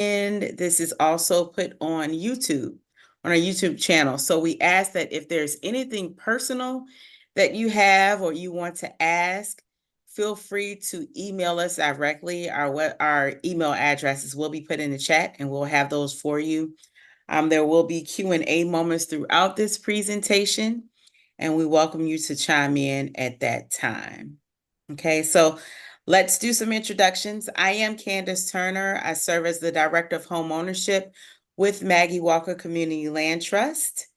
And this is also put on YouTube, on our YouTube channel. So we ask that if there's anything personal that you have or you want to ask, feel free to email us directly. Our email addresses will be put in the chat and we'll have those for you. There will be Q&A moments throughout this presentation, and we welcome you to chime in at that time. Okay, so let's do some introductions. I am Candace Turner. I serve as the Director of Home Ownership with Maggie Walker Community Land Trust,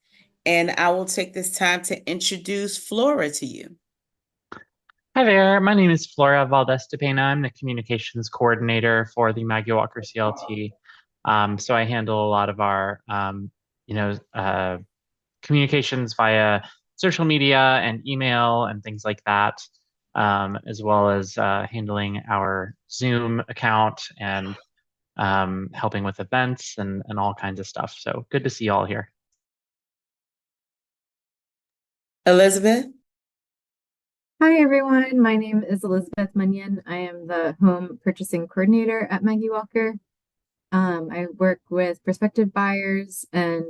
and I will take this time to introduce Flora to you. Hi there, my name is Flora Valdez-Depena. I'm the Communications Coordinator for the Maggie Walker CLT. So I handle a lot of our, communications via social media and email and things like that, as well as handling our Zoom account and helping with events and all kinds of stuff. So good to see you all here. Elizabeth? Hi, everyone. My name is Elizabeth Munyon. I am the Home Purchasing Coordinator at Maggie Walker. I work with prospective buyers and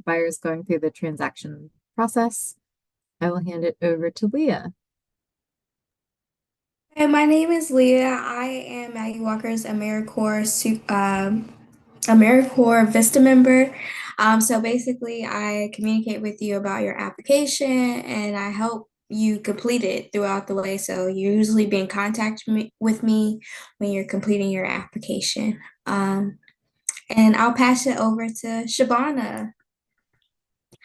buyers going through the transaction process. I will hand it over to Leah. Hey, my name is Leah. I am Maggie Walker's AmeriCorps Vista member. So basically, I communicate with you about your application and I help you complete it throughout the way. So you usually be in contact with me when you're completing your application. And I'll pass it over to Shabana.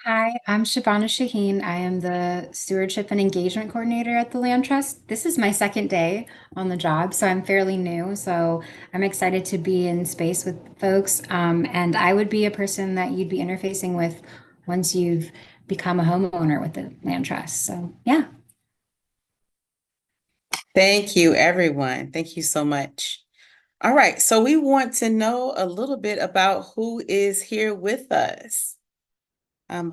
Hi, I'm Shabana Shaheen. I am the Stewardship and Engagement Coordinator at the Land Trust. This is my second day on the job, so I'm fairly new. So I'm excited to be in space with folks. And I would be a person that you'd be interfacing with once you've become a homeowner with the Land Trust. So yeah. Thank you, everyone. Thank you so much. All right, so we want to know a little bit about who is here with us.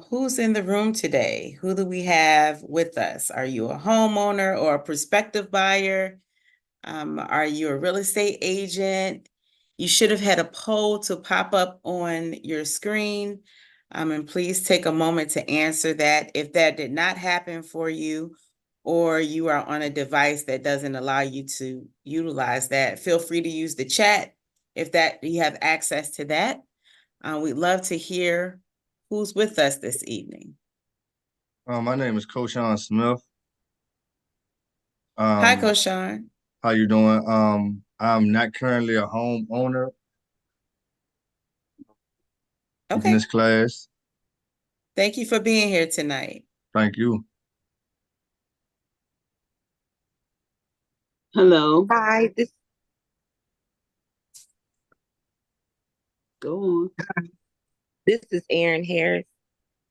Who's in the room today? Who do we have with us? Are you a homeowner or a prospective buyer? Are you a real estate agent? You should have had a poll to pop up on your screen. And please take a moment to answer that. If that did not happen for you, or you are on a device that doesn't allow you to utilize that, feel free to use the chat if that you have access to that. We'd love to hear who's with us this evening. My name is Koshan Smith. Hi, Koshan. How you doing? I'm not currently a homeowner in this class. Thank you for being here tonight. Thank you. Hello. Hi, Go on. this is Erin Harris,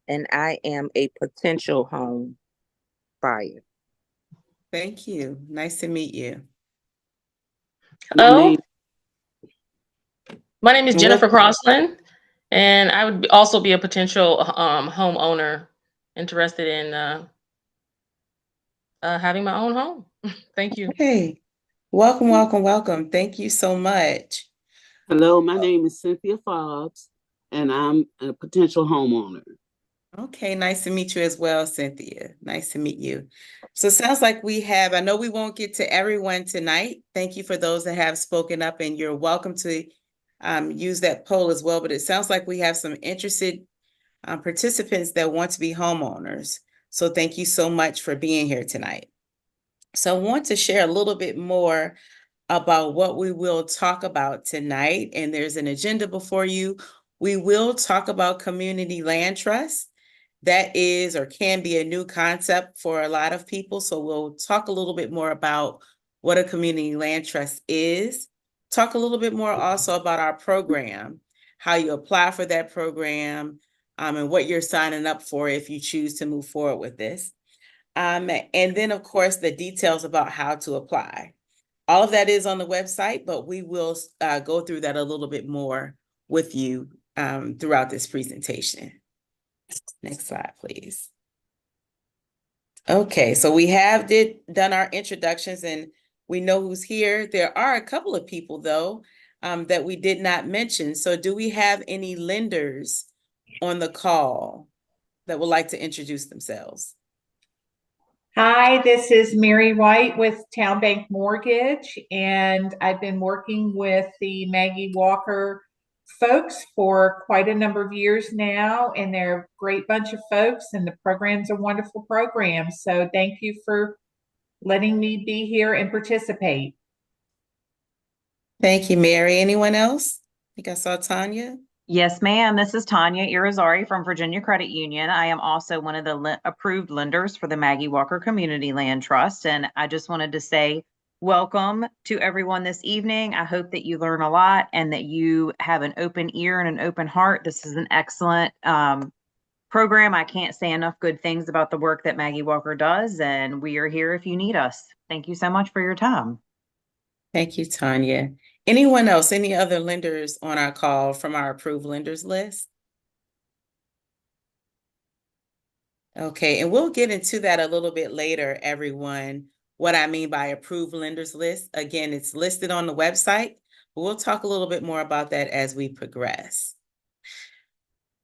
and I am a potential home buyer. Thank you. Nice to meet you. Hello. My name is Jennifer Crossland, and I would also be a potential homeowner interested in having my own home. Thank you. Hey, welcome, welcome, welcome. Thank you so much. Hello, my name is Cynthia Fobbs, and I'm a potential homeowner. Okay, nice to meet you as well, Cynthia. Nice to meet you. So it sounds like we have, I know we won't get to everyone tonight. Thank you for those that have spoken up, and you're welcome to use that poll as well. But it sounds like we have some interested participants that want to be homeowners. So thank you so much for being here tonight. So I want to share a little bit more about what we will talk about tonight. And there's an agenda before you. We will talk about community land trust. That is or can be a new concept for a lot of people. So we'll talk a little bit more about what a community land trust is. Talk a little bit more also about our program, how you apply for that program, and what you're signing up for if you choose to move forward with this. And then, of course, the details about how to apply. All of that is on the website, but we will go through that a little bit more with you throughout this presentation. Next slide, please. Okay, so we have done our introductions and we know who's here. There are a couple of people, though, that we did not mention. So do we have any lenders on the call that would like to introduce themselves? Hi, this is Mary White with Town Bank Mortgage, and I've been working with the Maggie Walker folks for quite a number of years now, and they're a great bunch of folks, and the program's a wonderful program. So thank you for letting me be here and participate. Thank you, Mary. Anyone else? I think I saw Tanya. Yes, ma'am. This is Tanya Irizarry from Virginia Credit Union. I am also one of the approved lenders for the Maggie Walker Community Land Trust. And I just wanted to say welcome to everyone this evening. I hope that you learn a lot and that you have an open ear and an open heart. This is an excellent program. I can't say enough good things about the work that Maggie Walker does, and we are here if you need us. Thank you so much for your time. Thank you, Tanya. Anyone else, any other lenders on our call from our approved lenders list? Okay, and we'll get into that a little bit later, everyone, what I mean by approved lenders list. Again, it's listed on the website, but we'll talk a little bit more about that as we progress.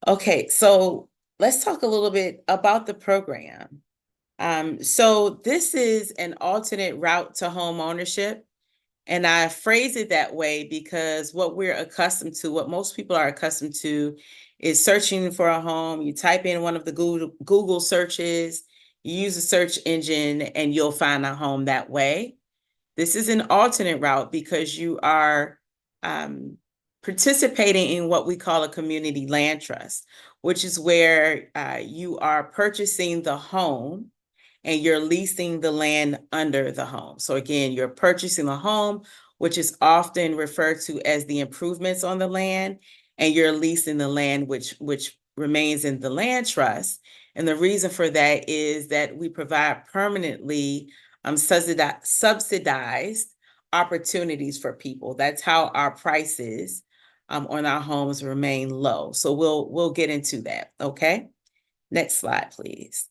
Okay, so let's talk a little bit about the program. So this is an alternate route to home ownership. And I phrase it that way because what we're accustomed to, what most people are accustomed to, is searching for a home. You type in one of the Google searches, you use a search engine, and you'll find a home that way. This is an alternate route because you are participating in what we call a community land trust, which is where you are purchasing the home and you're leasing the land under the home. So again, you're purchasing a home, which is often referred to as the improvements on the land, and you're leasing the land which remains in the land trust. And the reason for that is that we provide permanently subsidized opportunities for people. That's how our prices on our homes remain low. So we'll get into that, okay? Next slide, please.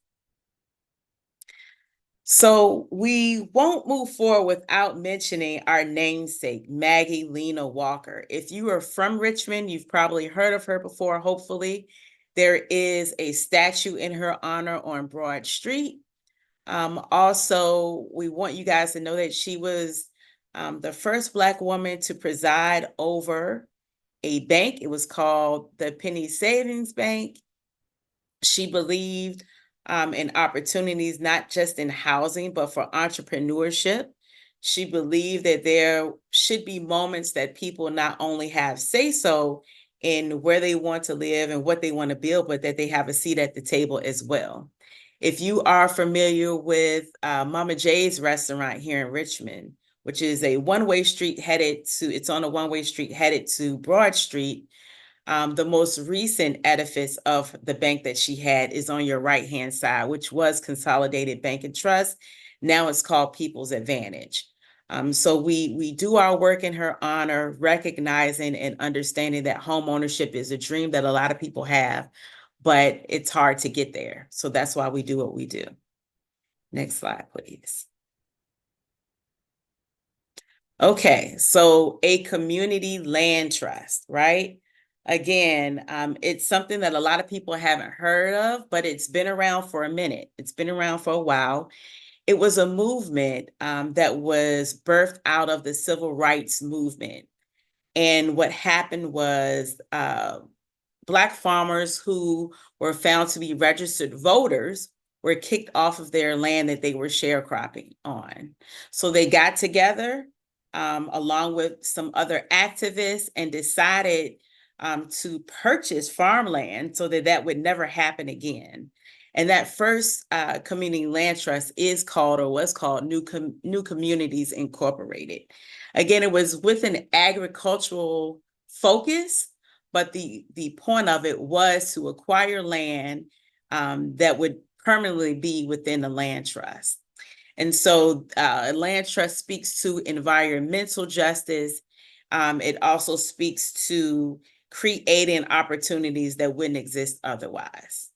So we won't move forward without mentioning our namesake, Maggie Lena Walker. If you are from Richmond, you've probably heard of her before, hopefully. There is a statue in her honor on Broad Street. Also, we want you guys to know that she was the first Black woman to preside over a bank. It was called the Penny Savings Bank. She believed in opportunities, not just in housing, but for entrepreneurship. She believed that there should be moments that people not only have say-so in where they want to live and what they want to build, but that they have a seat at the table as well. If you are familiar with Mama J's restaurant here in Richmond, which is a one-way street it's on a one-way street headed to Broad Street, the most recent edifice of the bank that she had is on your right-hand side, which was Consolidated Bank and Trust. Now it's called People's Advantage. So we do our work in her honor, recognizing and understanding that home ownership is a dream that a lot of people have, but it's hard to get there. So that's why we do what we do. Next slide, please. Okay, so a community land trust, right? Again, it's something that a lot of people haven't heard of, but it's been around for a minute. It's been around for a while. It was a movement that was birthed out of the civil rights movement. And what happened was Black farmers who were found to be registered voters were kicked off of their land that they were sharecropping on. So they got together along with some other activists and decided to purchase farmland so that would never happen again. And that first community land trust is called, or was called, New Communities Incorporated. Again, it was with an agricultural focus, but the point of it was to acquire land that would permanently be within the land trust. And so a land trust speaks to environmental justice. It also speaks to creating opportunities that wouldn't exist otherwise.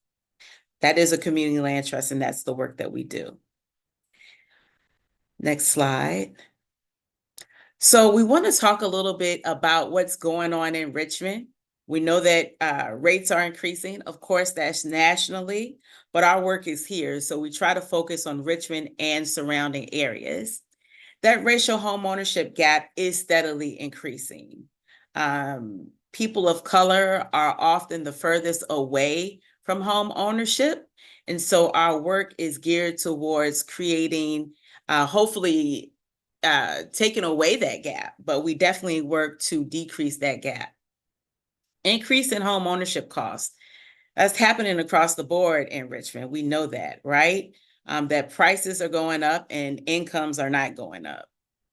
That is a community land trust, and that's the work that we do. Next slide. So we want to talk a little bit about what's going on in Richmond. We know that rates are increasing. Of course, that's nationally, but our work is here. So we try to focus on Richmond and surrounding areas. That racial home ownership gap is steadily increasing. People of color are often the furthest away from home ownership. And so our work is geared towards creating, hopefully, taking away that gap, but we definitely work to decrease that gap. Increase in home ownership costs. That's happening across the board in Richmond. We know that, right? That prices are going up and incomes are not going up.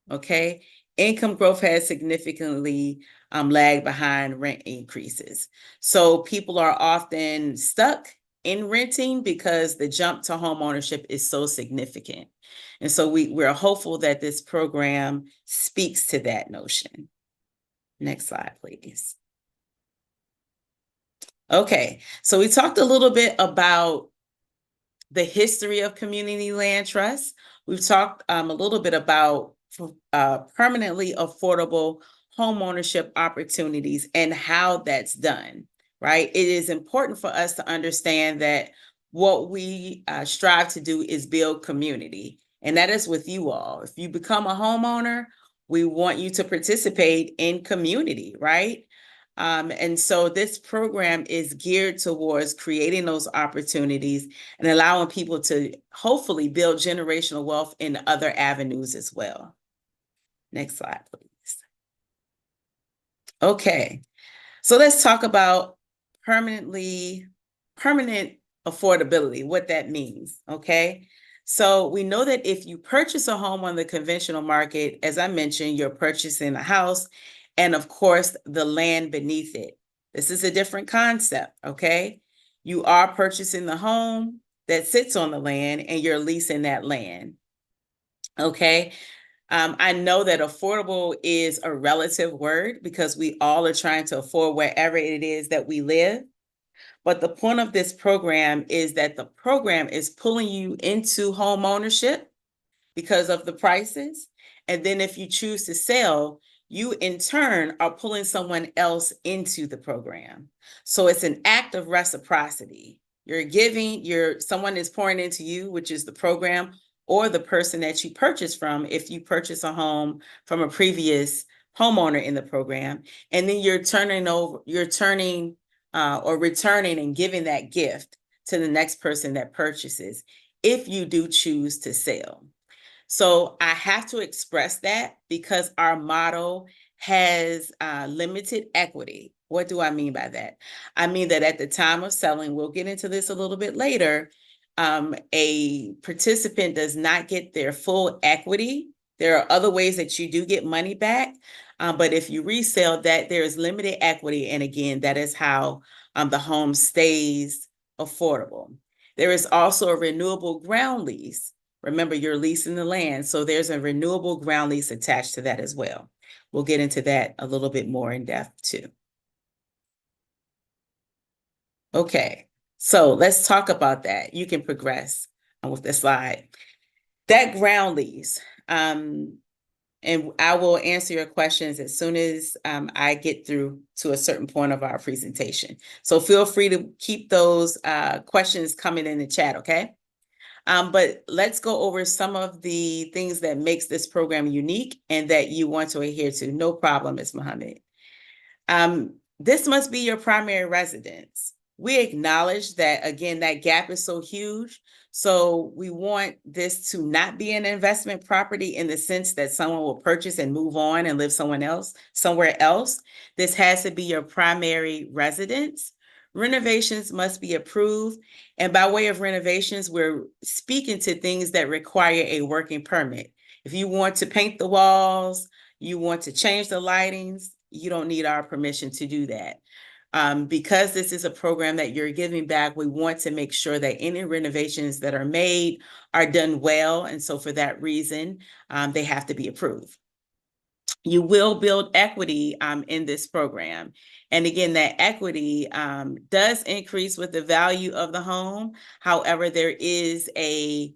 Okay. Income growth has significantly lagged behind rent increases. So people are often stuck in renting because the jump to home ownership is so significant. And so we're hopeful that this program speaks to that notion. Next slide, please. Okay, so we talked a little bit about the history of community land trusts. We've talked a little bit about permanently affordable homeownership opportunities and how that's done, right? It is important for us to understand that what we strive to do is build community, and that is with you all. If you become a homeowner, we want you to participate in community, right? And so this program is geared towards creating those opportunities and allowing people to hopefully build generational wealth in other avenues as well. Next slide, please. Okay, so let's talk about permanent affordability, what that means, okay? So we know that if you purchase a home on the conventional market, as I mentioned, you're purchasing a house and of course the land beneath it. This is a different concept, okay? You are purchasing the home that sits on the land and you're leasing that land, okay? I know that affordable is a relative word because we all are trying to afford wherever it is that we live. But the point of this program is that the program is pulling you into home ownership because of the prices. And then if you choose to sell, you in turn are pulling someone else into the program. So it's an act of reciprocity. You're giving, someone is pouring into you, which is the program, or the person that you purchase from if you purchase a home from a previous homeowner in the program. And then you're returning and giving that gift to the next person that purchases if you do choose to sell. So I have to express that because our model has limited equity. What do I mean by that? I mean that at the time of selling, we'll get into this a little bit later, a participant does not get their full equity. There are other ways that you do get money back, but if you resell that, there is limited equity. And again, that is how the home stays affordable. There is also a renewable ground lease. Remember, you're leasing the land, so there's a renewable ground lease attached to that as well. We'll get into that a little bit more in depth too. Okay, so let's talk about that. You can progress with the slide. That ground lease, and I will answer your questions as soon as I get through to a certain point of our presentation. So feel free to keep those questions coming in the chat, okay? But let's go over some of the things that makes this program unique and that you want to adhere to. No problem, Ms. Muhammad. This must be your primary residence. We acknowledge that, again, that gap is so huge. So we want this to not be an investment property in the sense that someone will purchase and move on and live somewhere else. This has to be your primary residence. Renovations must be approved. And by way of renovations, we're speaking to things that require a working permit. If you want to paint the walls, you want to change the lightings, you don't need our permission to do that. Because this is a program that you're giving back, we want to make sure that any renovations that are made are done well. And so for that reason, they have to be approved. You will build equity in this program. And again, that equity does increase with the value of the home. However, there is a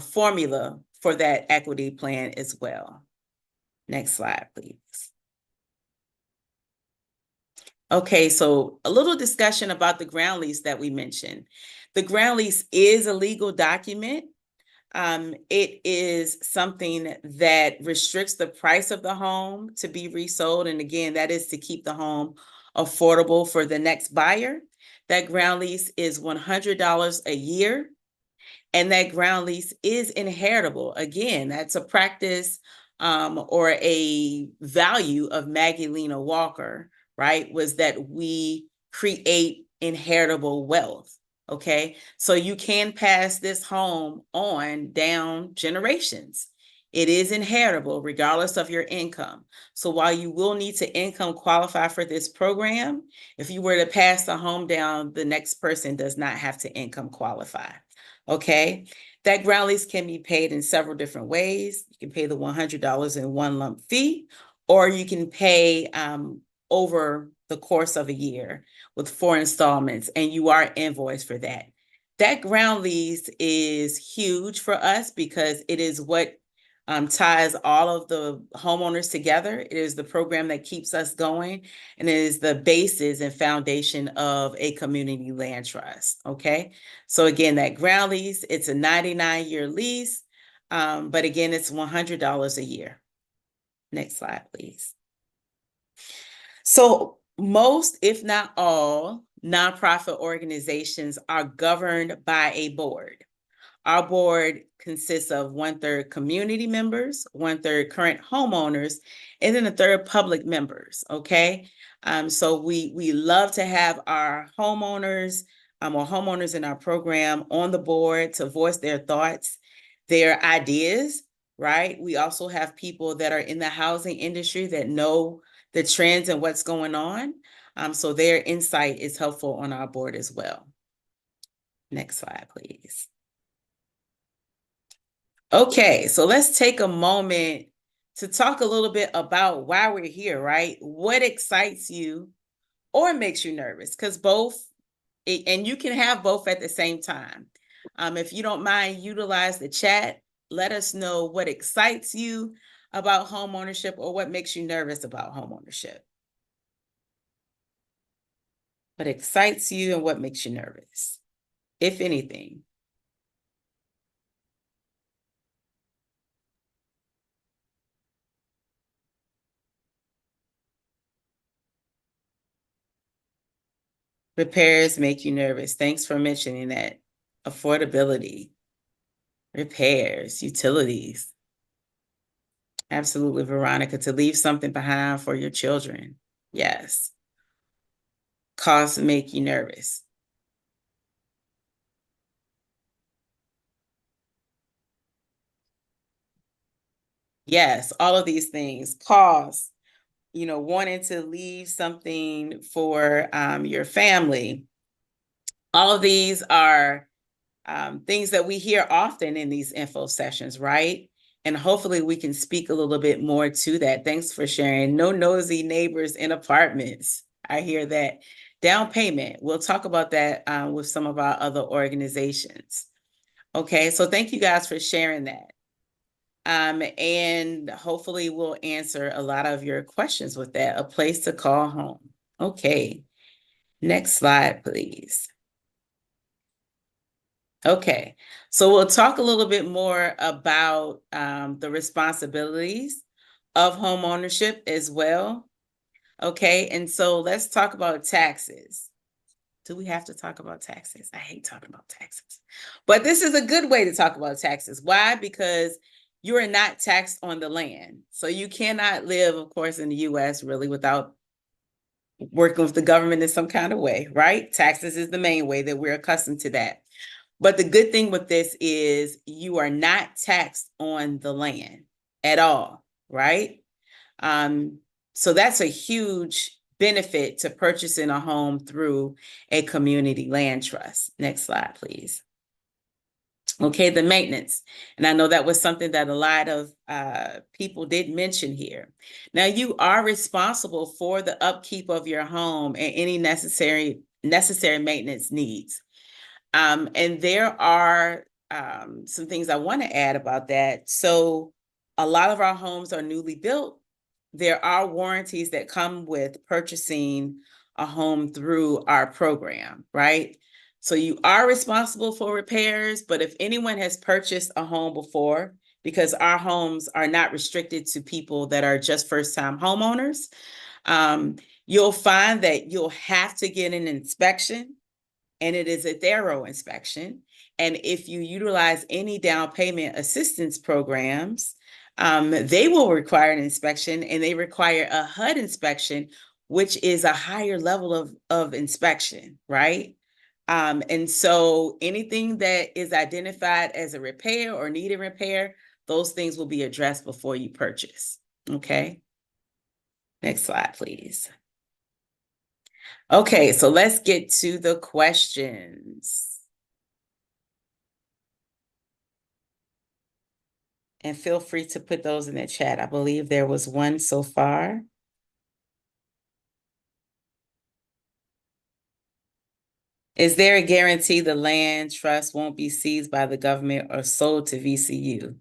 formula for that equity plan as well. Next slide, please. Okay, so a little discussion about the ground lease that we mentioned. The ground lease is a legal document. It is something that restricts the price of the home to be resold. And again, that is to keep the home affordable for the next buyer. That ground lease is $100 a year. And that ground lease is inheritable. Again, that's a practice or a value of Maggie Walker, right? Was that we create inheritable wealth. Okay, so you can pass this home on down generations. It is inheritable regardless of your income. So while you will need to income qualify for this program, if you were to pass the home down, the next person does not have to income qualify. Okay, that ground lease can be paid in several different ways. You can pay the $100 in one lump fee, or you can pay over the course of a year with 4 installments, and you are invoiced for that. That ground lease is huge for us because it is what ties all of the homeowners together. It is the program that keeps us going, and it is the basis and foundation of a community land trust. Okay, so again, that ground lease, it's a 99-year lease, but again, it's $100 a year. Next slide, please. So most, if not all, nonprofit organizations are governed by a board. Our board consists of 1/3 community members, 1/3 current homeowners, and then 1/3 public members, okay? So we love to have our homeowners or homeowners in our program on the board to voice their thoughts, their ideas, right? We also have people that are in the housing industry that know the trends and what's going on. So their insight is helpful on our board as well. Next slide, please. Okay, so let's take a moment to talk a little bit about why we're here, right? What excites you or makes you nervous? Because both, and you can have both at the same time. If you don't mind, utilize the chat. Let us know what excites you about home ownership or what makes you nervous about home ownership. What excites you and what makes you nervous, if anything. Repairs make you nervous. Thanks for mentioning that. Affordability, repairs, utilities. Absolutely, Veronica, to leave something behind for your children. Yes. Costs make you nervous. Yes, all of these things. Costs, wanting to leave something for your family. All of these are things that we hear often in these info sessions, right? And hopefully we can speak a little bit more to that. Thanks for sharing. No nosy neighbors in apartments. I hear that. Down payment. We'll talk about that with some of our other organizations. Okay, so thank you guys for sharing that. And hopefully we'll answer a lot of your questions with that. A place to call home. Okay, next slide, please. Okay, so we'll talk a little bit more about the responsibilities of home ownership as well. Okay, and so let's talk about taxes. Do we have to talk about taxes? I hate talking about taxes, but this is a good way to talk about taxes. Why? Because you are not taxed on the land. So you cannot live, of course, in the US really without working with the government in some kind of way, right? Taxes is the main way that we're accustomed to that. But the good thing with this is you are not taxed on the land at all, right? So that's a huge benefit to purchasing a home through a community land trust. Next slide, please. Okay, the maintenance. And I know that was something that a lot of people did mention here. Now, you are responsible for the upkeep of your home and any necessary maintenance needs. And there are some things I want to add about that. So a lot of our homes are newly built. There are warranties that come with purchasing a home through our program, right? So you are responsible for repairs, but if anyone has purchased a home before, because our homes are not restricted to people that are just first-time homeowners, you'll find that you'll have to get an inspection, and it is a thorough inspection. And if you utilize any down payment assistance programs, they will require an inspection, and they require a HUD inspection, which is a higher level of inspection, right? And so anything that is identified as a repair or needed repair, those things will be addressed before you purchase, okay? Next slide, please. Okay, so let's get to the questions. And feel free to put those in the chat. I believe there was one so far. Is there a guarantee the land trust won't be seized by the government or sold to VCU?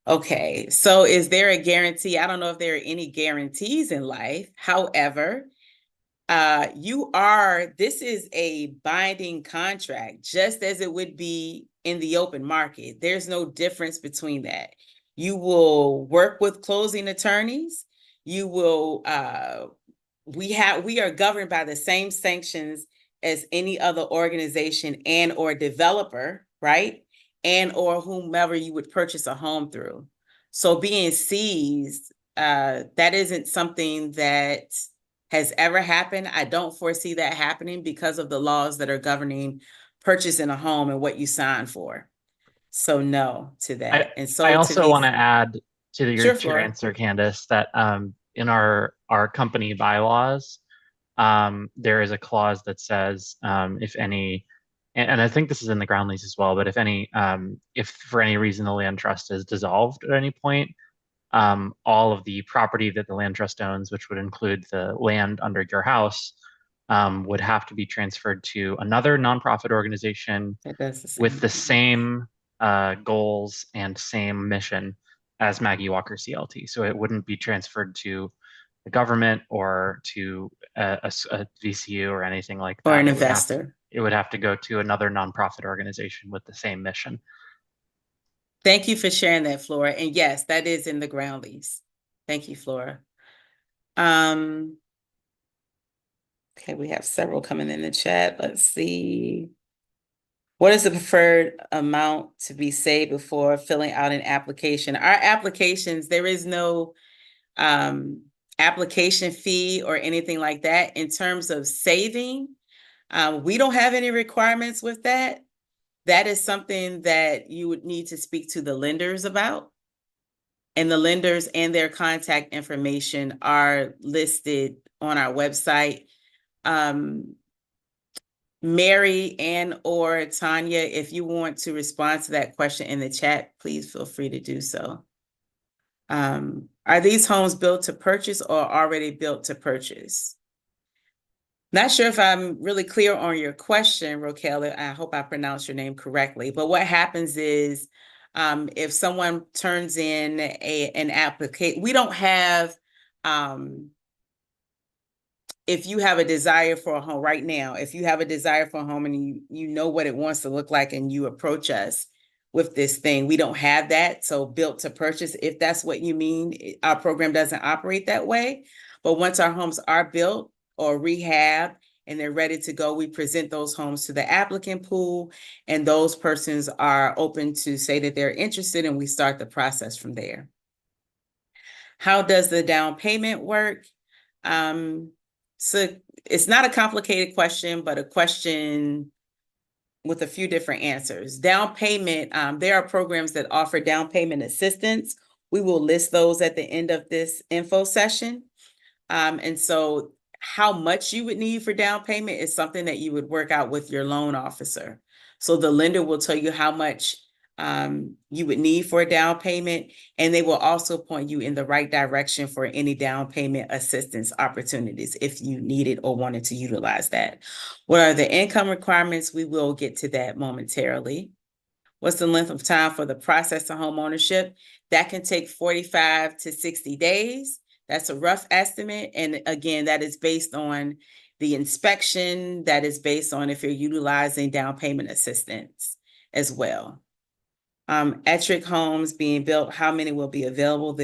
Okay, so is there a guarantee? I don't know if there are any guarantees in life. However, this is a binding contract, just as it would be in the open market. There's no difference between that. You will work with closing attorneys. You will, we are governed by the same sanctions as any other organization and or developer, right? And or whomever you would purchase a home through. So being seized, that isn't something that has ever happened. I don't foresee that happening because of the laws that are governing purchasing a home and what you sign for. So no to that. I also want to add to your Flora. answer, Candace, that in our company bylaws, there is a clause that says if any, and I think this is in the ground lease as well, but if for any reason the land trust is dissolved at any point, all of the property that the land trust owns, which would include the land under your house, would have to be transferred to another nonprofit organization with the same goals and same mission as Maggie Walker CLT. So it wouldn't be transferred to the government or to a VCU or anything like that. Or an investor. It would have to go to another nonprofit organization with the same mission. Thank you for sharing that, Flora. And yes, that is in the ground lease. Thank you, Flora. Okay, we have several coming in the chat. Let's see. What is the preferred amount to be saved before filling out an application? Our applications, there is no application fee or anything like that. In terms of saving, we don't have any requirements with that. That is something that you would need to speak to the lenders about. And the lenders and their contact information are listed on our website. Mary and or Tanya, if you want to respond to that question in the chat, please feel free to do so. Are these homes built to purchase or already built to purchase? Not sure if I'm really clear on your question, Raquel. I hope I pronounced your name correctly. But what happens is if someone turns in an application, we don't have, if you have a desire for a home right now, if you have a desire for a home and you know what it wants to look like and you approach us with this thing, we don't have that. So built to purchase, if that's what you mean, our program doesn't operate that way. But once our homes are built or rehab and they're ready to go, we present those homes to the applicant pool, and those persons are open to say that they're interested, and we start the process from there. How does the down payment work? So it's not a complicated question, but a question with a few different answers. Down payment, there are programs that offer down payment assistance. We will list those at the end of this info session. And so how much you would need for down payment is something that you would work out with your loan officer. So the lender will tell you how much you would need for a down payment, and they will also point you in the right direction for any down payment assistance opportunities if you needed or wanted to utilize that. What are the income requirements? We will get to that momentarily. What's the length of time for the process of home ownership? That can take 45 to 60 days. That's a rough estimate. And again, that is based on the inspection. That is based on if you're utilizing down payment assistance as well. Ettrick homes being built, how many will be available?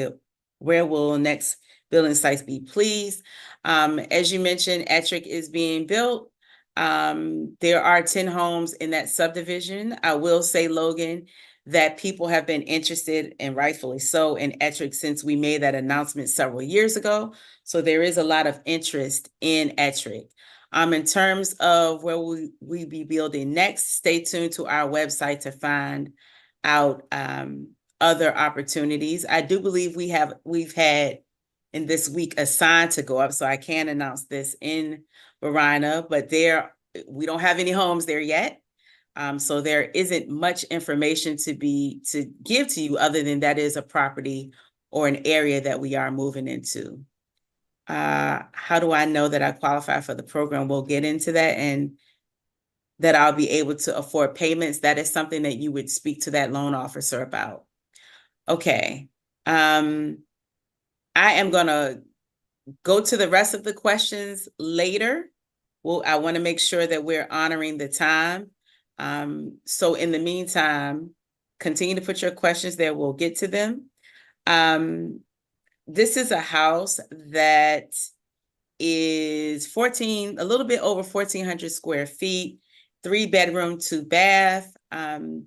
Where will next building sites be, please? As you mentioned, Ettrick is being built. There are 10 homes in that subdivision. I will say, Logan, that people have been interested, and rightfully so, in Ettrick since we made that announcement several years ago. So there is a lot of interest in Ettrick. In terms of where we be building next, stay tuned to our website to find out other opportunities. I do believe we've had in this week a sign to go up, so I can announce this in Varina, but we don't have any homes there yet. So there isn't much information to give to you other than that is a property or an area that we are moving into. How do I know that I qualify for the program? We'll get into that, and that I'll be able to afford payments. That is something that you would speak to that loan officer about. Okay. I am gonna go to the rest of the questions later. I want to make sure that we're honoring the time. So in the meantime, continue to put your questions there. We'll get to them. This is a house that is a little bit over 1,400 square feet, 3-bedroom, 2-bath.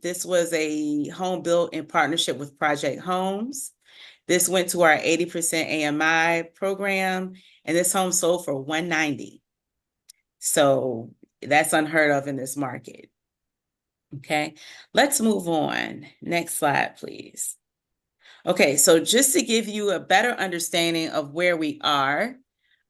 This was a home built in partnership with Project Homes. This went to our 80% AMI program, and this home sold for $190,000. So that's unheard of in this market. Okay, let's move on. Next slide, please. Okay, so just to give you a better understanding of where we are,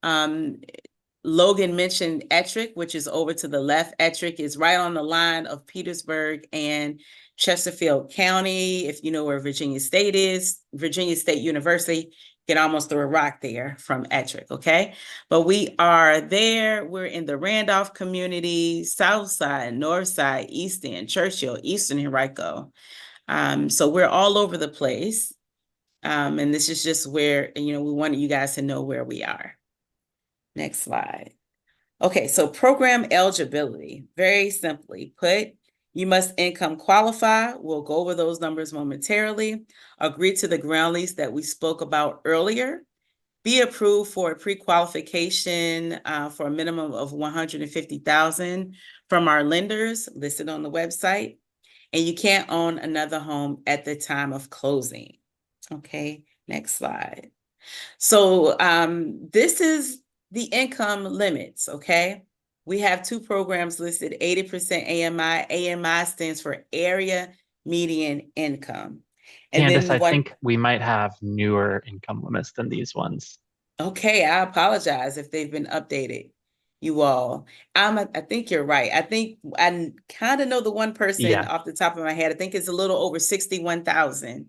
Logan mentioned Ettrick, which is over to the left. Ettrick is right on the line of Petersburg and Chesterfield County. If you know where Virginia State is, Virginia State University, you can almost throw a rock there from Ettrick, okay? But we are there. We're in the Randolph community, South Side, North Side, East End, Churchill, Eastern Henrico. So we're all over the place. And this is just where, we wanted you guys to know where we are. Next slide. Okay, so program eligibility, very simply put, you must income qualify. We'll go over those numbers momentarily. Agree to the ground lease that we spoke about earlier. Be approved for a pre-qualification for a minimum of $150,000 from our lenders listed on the website. And you can't own another home at the time of closing. Okay, next slide. So this is the income limits, okay? We have 2 programs listed, 80% AMI. AMI stands for Area Median Income. And Candace, then I think we might have newer income limits than these ones. Okay, I apologize if they've been updated, you all. I think you're right. I think I kind of know the one person off the top of my head. I think it's a little over 61,000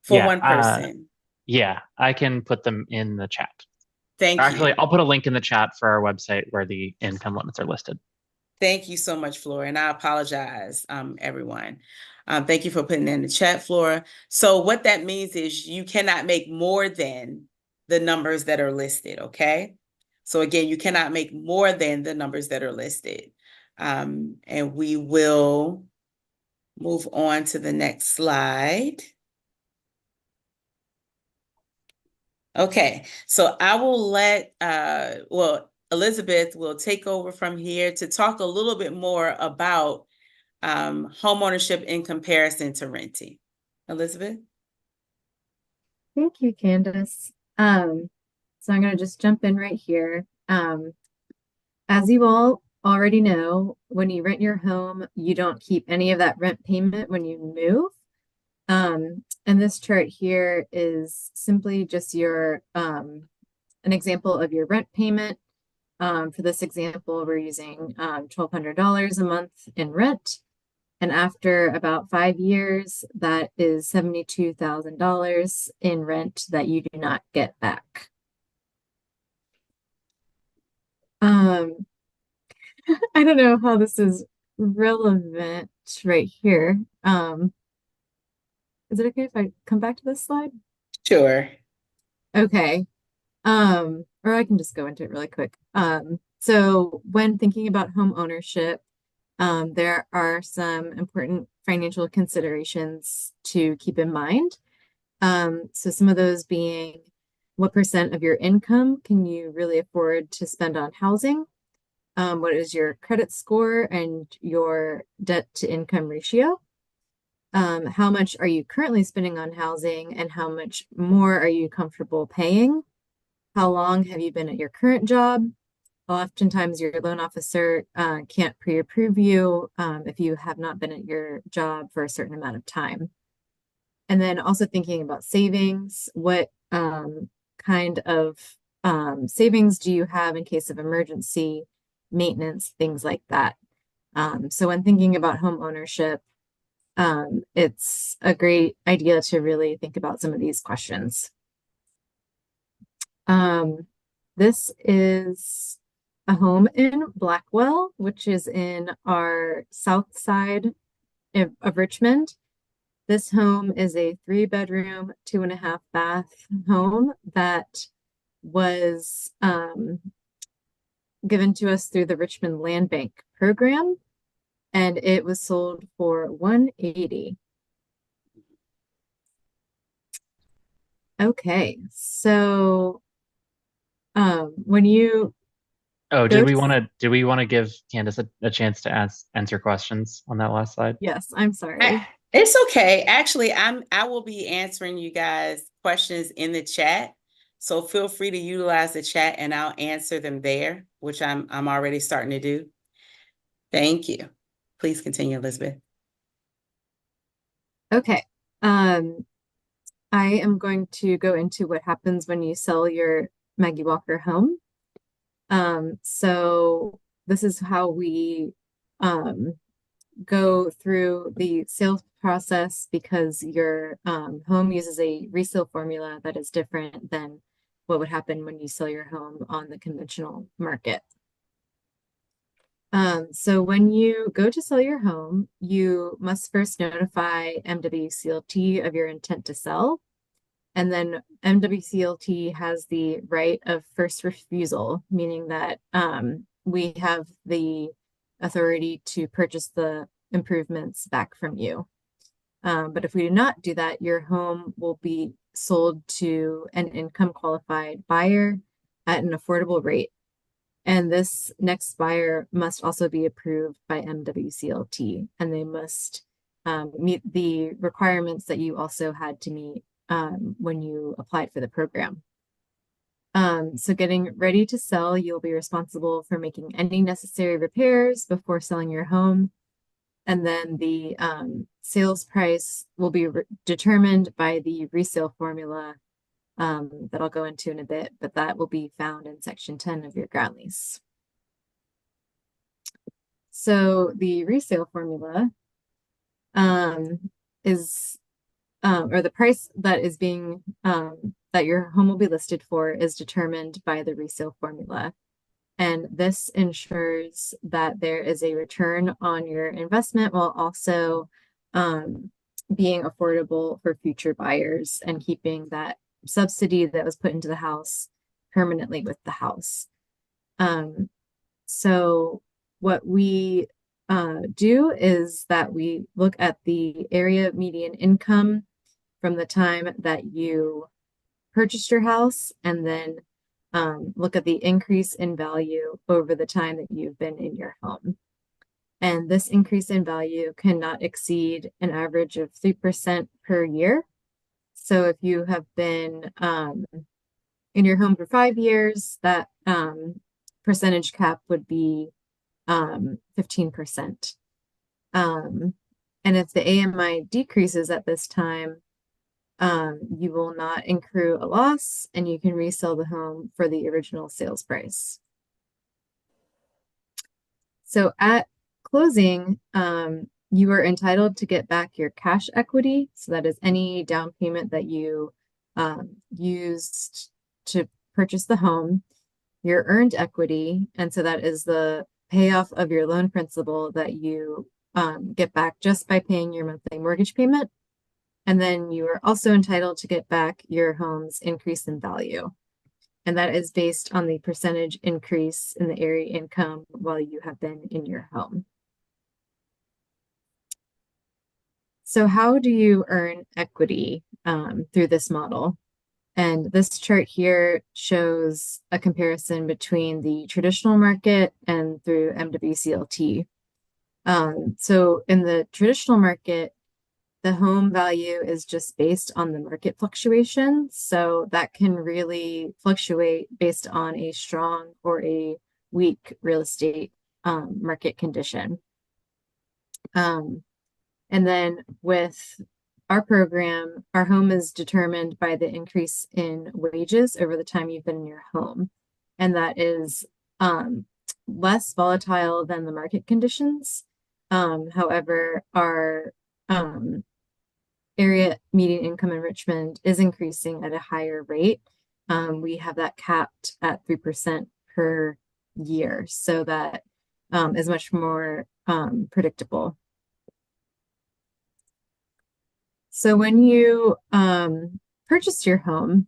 for one person. Yeah, I can put them in the chat. Actually, I'll put a link in the chat for our website where the income limits are listed. Thank you so much, Flora, and I apologize, everyone. Thank you for putting that in the chat, Flora. So what that means is you cannot make more than the numbers that are listed, okay? So again, you cannot make more than the numbers that are listed. And we will move on to the next slide. Okay, so I will let, Elizabeth will take over from here to talk a little bit more about homeownership in comparison to renting. Elizabeth? Thank you, Candace. So I'm going to just jump in right here. As you all already know, when you rent your home, you don't keep any of that rent payment when you move. And this chart here is simply just your an example of your rent payment. For this example, we're using $1,200 a month in rent. And after about 5 years, that is $72,000 in rent that you do not get back. I don't know how this is relevant right here. Is it okay if I come back to this slide? Sure. Okay. Or I can just go into it really quick. So when thinking about home ownership, there are some important financial considerations to keep in mind. So some of those being what percent of your income can you really afford to spend on housing? What is your credit score and your debt to income ratio? How much are you currently spending on housing and how much more are you comfortable paying? How long have you been at your current job? Oftentimes your loan officer can't pre-approve you if you have not been at your job for a certain amount of time. And then also thinking about savings, what kind of savings do you have in case of emergency, maintenance, things like that. So when thinking about home ownership, it's a great idea to really think about some of these questions. This is a home in Blackwell, which is in our south side of Richmond. This home is a 3-bedroom, 2.5 bath home that was given to us through the Richmond Land Bank program, and it was sold for $180,000. Okay, so when you did we want to give Candace a chance to answer questions on that last slide? Yes, I'm sorry. It's okay. Actually, I will be answering you guys questions in the chat. So feel free to utilize the chat and I'll answer them there, which I'm already starting to do. Thank you. Please continue, Elizabeth. Okay. I am going to go into what happens when you sell your Maggie Walker home. So this is how we go through the sales process because your home uses a resale formula that is different than what would happen when you sell your home on the conventional market. So when you go to sell your home, you must first notify MWCLT of your intent to sell. And then MWCLT has the right of first refusal, meaning that we have the authority to purchase the improvements back from you. But if we do not do that, your home will be sold to an income qualified buyer at an affordable rate. And this next buyer must also be approved by MWCLT, and they must meet the requirements that you also had to meet when you applied for the program. So getting ready to sell, you'll be responsible for making any necessary repairs before selling your home. And then the sales price will be determined by the resale formula that I'll go into in a bit, but that will be found in section 10 of your ground lease. So the resale formula is, or the price that is being, that your home will be listed for is determined by the resale formula. And this ensures that there is a return on your investment while also being affordable for future buyers and keeping that subsidy that was put into the house permanently with the house. So what we do is that we look at the area median income from the time that you purchased your house and then look at the increase in value over the time that you've been in your home. And this increase in value cannot exceed an average of 3% per year. So if you have been in your home for 5 years, that percentage cap would be 15%. And if the AMI decreases at this time, you will not incur a loss and you can resell the home for the original sales price. So at closing, you are entitled to get back your cash equity. So that is any down payment that you used to purchase the home, your earned equity. And so that is the payoff of your loan principal that you get back just by paying your monthly mortgage payment. And then you are also entitled to get back your home's increase in value. And that is based on the percentage increase in the area income while you have been in your home. So how do you earn equity through this model? And this chart here shows a comparison between the traditional market and through MWCLT. So in the traditional market, the home value is just based on the market fluctuation. So that can really fluctuate based on a strong or a weak real estate market condition. And then with our program, our home is determined by the increase in wages over the time you've been in your home. And that is less volatile than the market conditions. However, our area median income in Richmond is increasing at a higher rate. We have that capped at 3% per year, so that is much more predictable. So when you purchase your home,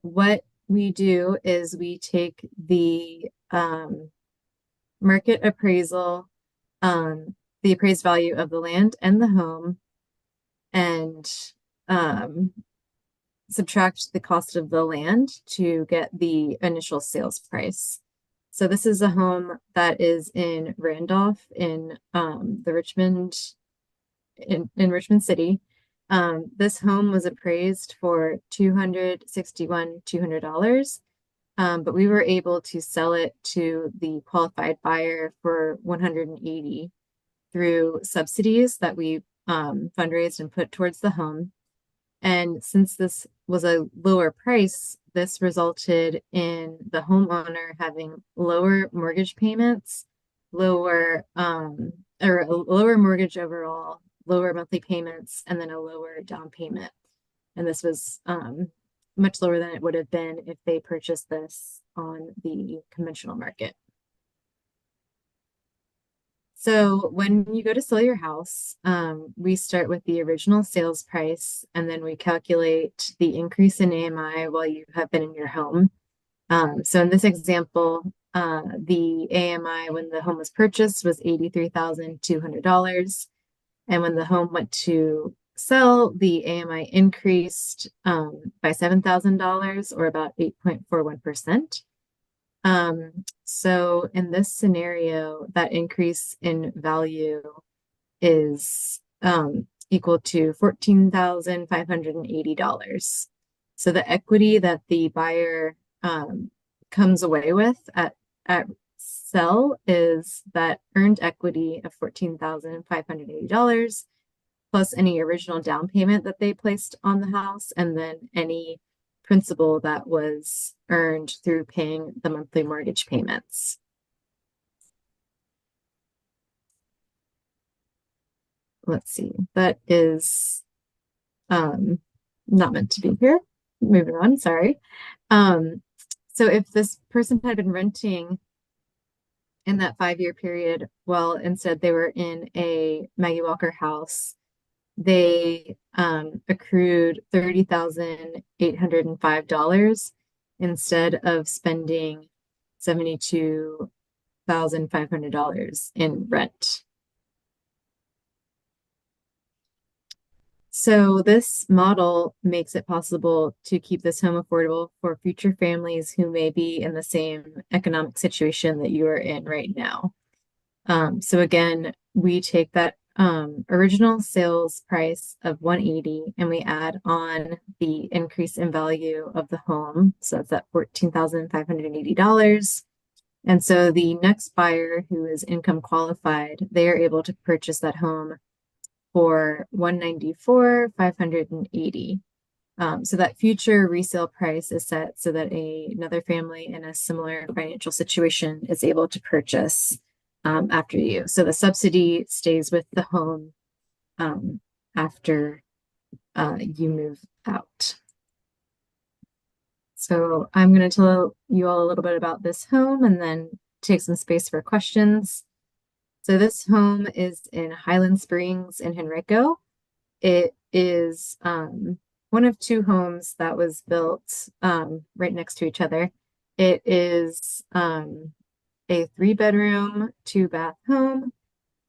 what we do is we take the market appraisal, the appraised value of the land and the home, and subtract the cost of the land to get the initial sales price. So this is a home that is in Randolph in the Richmond in Richmond City. This home was appraised for $261,200, but we were able to sell it to the qualified buyer for $180,000 through subsidies that we fundraised and put towards the home. And since this was a lower price, this resulted in the homeowner having lower mortgage payments, lower or a lower mortgage overall, lower monthly payments, and then a lower down payment. And this was much lower than it would have been if they purchased this on the conventional market. So when you go to sell your house, we start with the original sales price, and then we calculate the increase in AMI while you have been in your home. So in this example, the AMI when the home was purchased was $83,200. And when the home went to sell, the AMI increased by $7,000 or about 8.41%. So in this scenario, that increase in value is equal to $14,580. So the equity that the buyer comes away with at sell is that earned equity of $14,580 plus any original down payment that they placed on the house, and then any principal that was earned through paying the monthly mortgage payments. Let's see, that is not meant to be here. Moving on, sorry. So if this person had been renting in that 5-year period, well, instead they were in a Maggie Walker house, they accrued $30,805 instead of spending $72,500 in rent. So this model makes it possible to keep this home affordable for future families who may be in the same economic situation that you are in right now. So again, we take that original sales price of $180,000 and we add on the increase in value of the home. So that's at $14,580. And so the next buyer who is income qualified, they are able to purchase that home for $194,580. So that future resale price is set so that another family in a similar financial situation is able to purchase after you. So the subsidy stays with the home after you move out. So I'm going to tell you all a little bit about this home, and then take some space for questions. So this home is in Highland Springs in Henrico. It is one of two homes that was built right next to each other. It is a 3-bedroom, 2-bath home.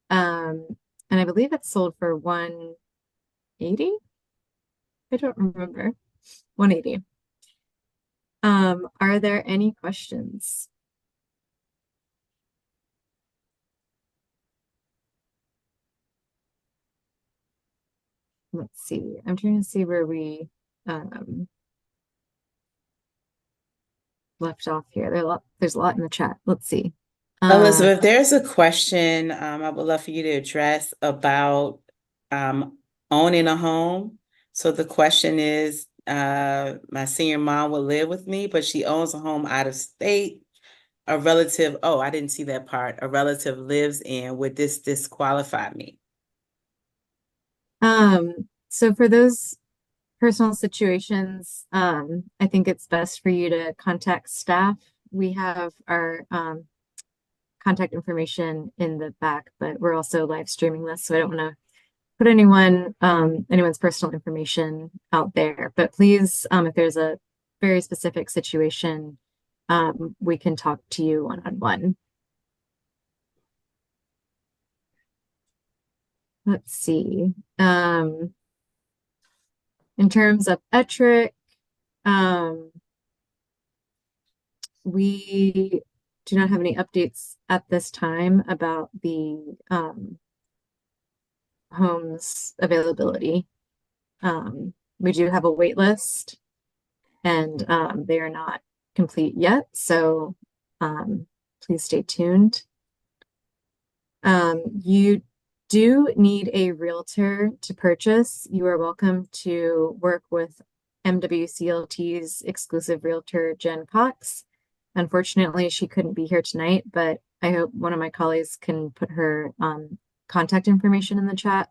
And I believe it's sold for $180. I don't remember. $180. Are there any questions? Let's see. I'm trying to see where we left off here. There's a lot in the chat. Let's see. Elizabeth, there's a question I would love for you to address about owning a home. So the question is, my senior mom will live with me, but she owns a home out of state. A relative, oh, I didn't see that part. A relative lives in. Would this disqualify me? So for those personal situations, I think it's best for you to contact staff. We have our contact information in the back, but we're also live streaming this, so I don't want to put anyone's personal information out there. But please, if there's a very specific situation, we can talk to you one-on-one. Let's see. In terms of ETRIC, we do not have any updates at this time about the home's availability. We do have a wait list, and they are not complete yet, so please stay tuned. You do need a realtor to purchase. You are welcome to work with MWCLT's exclusive realtor, Jen Cox. Unfortunately, she couldn't be here tonight, but I hope one of my colleagues can put her contact information in the chat.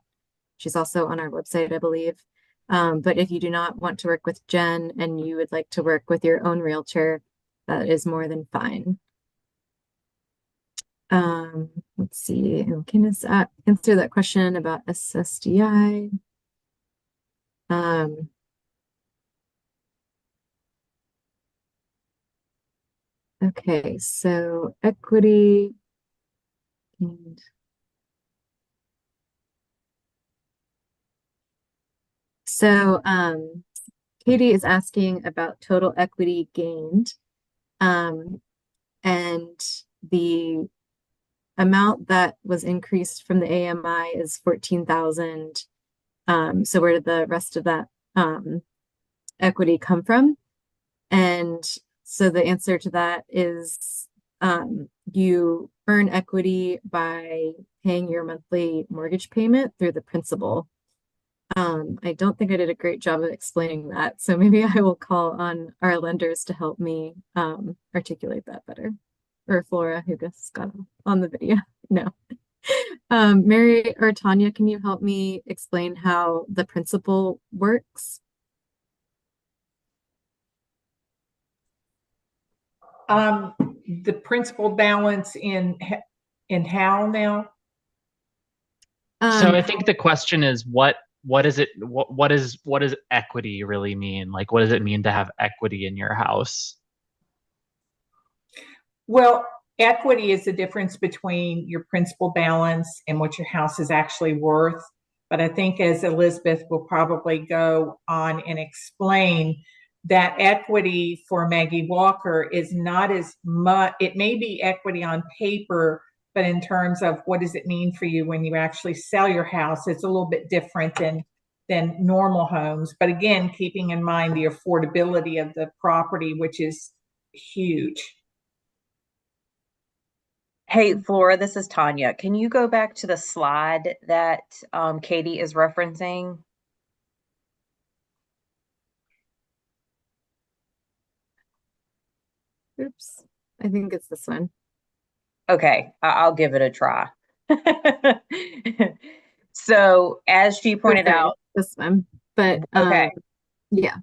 She's also on our website, I believe. But if you do not want to work with Jen and you would like to work with your own realtor, that is more than fine. Let's see, and can this answer that question about SSDI? Okay, so equity and so Katie is asking about total equity gained, and the amount that was increased from the AMI is 14,000. So where did the rest of that equity come from? And so the answer to that is you earn equity by paying your monthly mortgage payment through the principal. I don't think I did a great job of explaining that, so maybe I will call on our lenders to help me articulate that better. Or Flora, who just got on the video. No. Mary or Tanya, can you help me explain how the principal works? The principal balance in how now? So I think the question is what does equity really mean? Like, what does it mean to have equity in your house? Well, equity is the difference between your principal balance and what your house is actually worth. But I think, as Elizabeth will probably go on and explain, that equity for Maggie Walker is not as much. It may be equity on paper, but in terms of what does it mean for you when you actually sell your house, it's a little bit different than normal homes. But again, keeping in mind the affordability of the property, which is huge. Hey, Flora, this is Tanya. Can you go back to the slide that Katie is referencing? Oops, I think it's this one. Okay, I'll give it a try. So as she pointed out, this one, but okay. Yeah.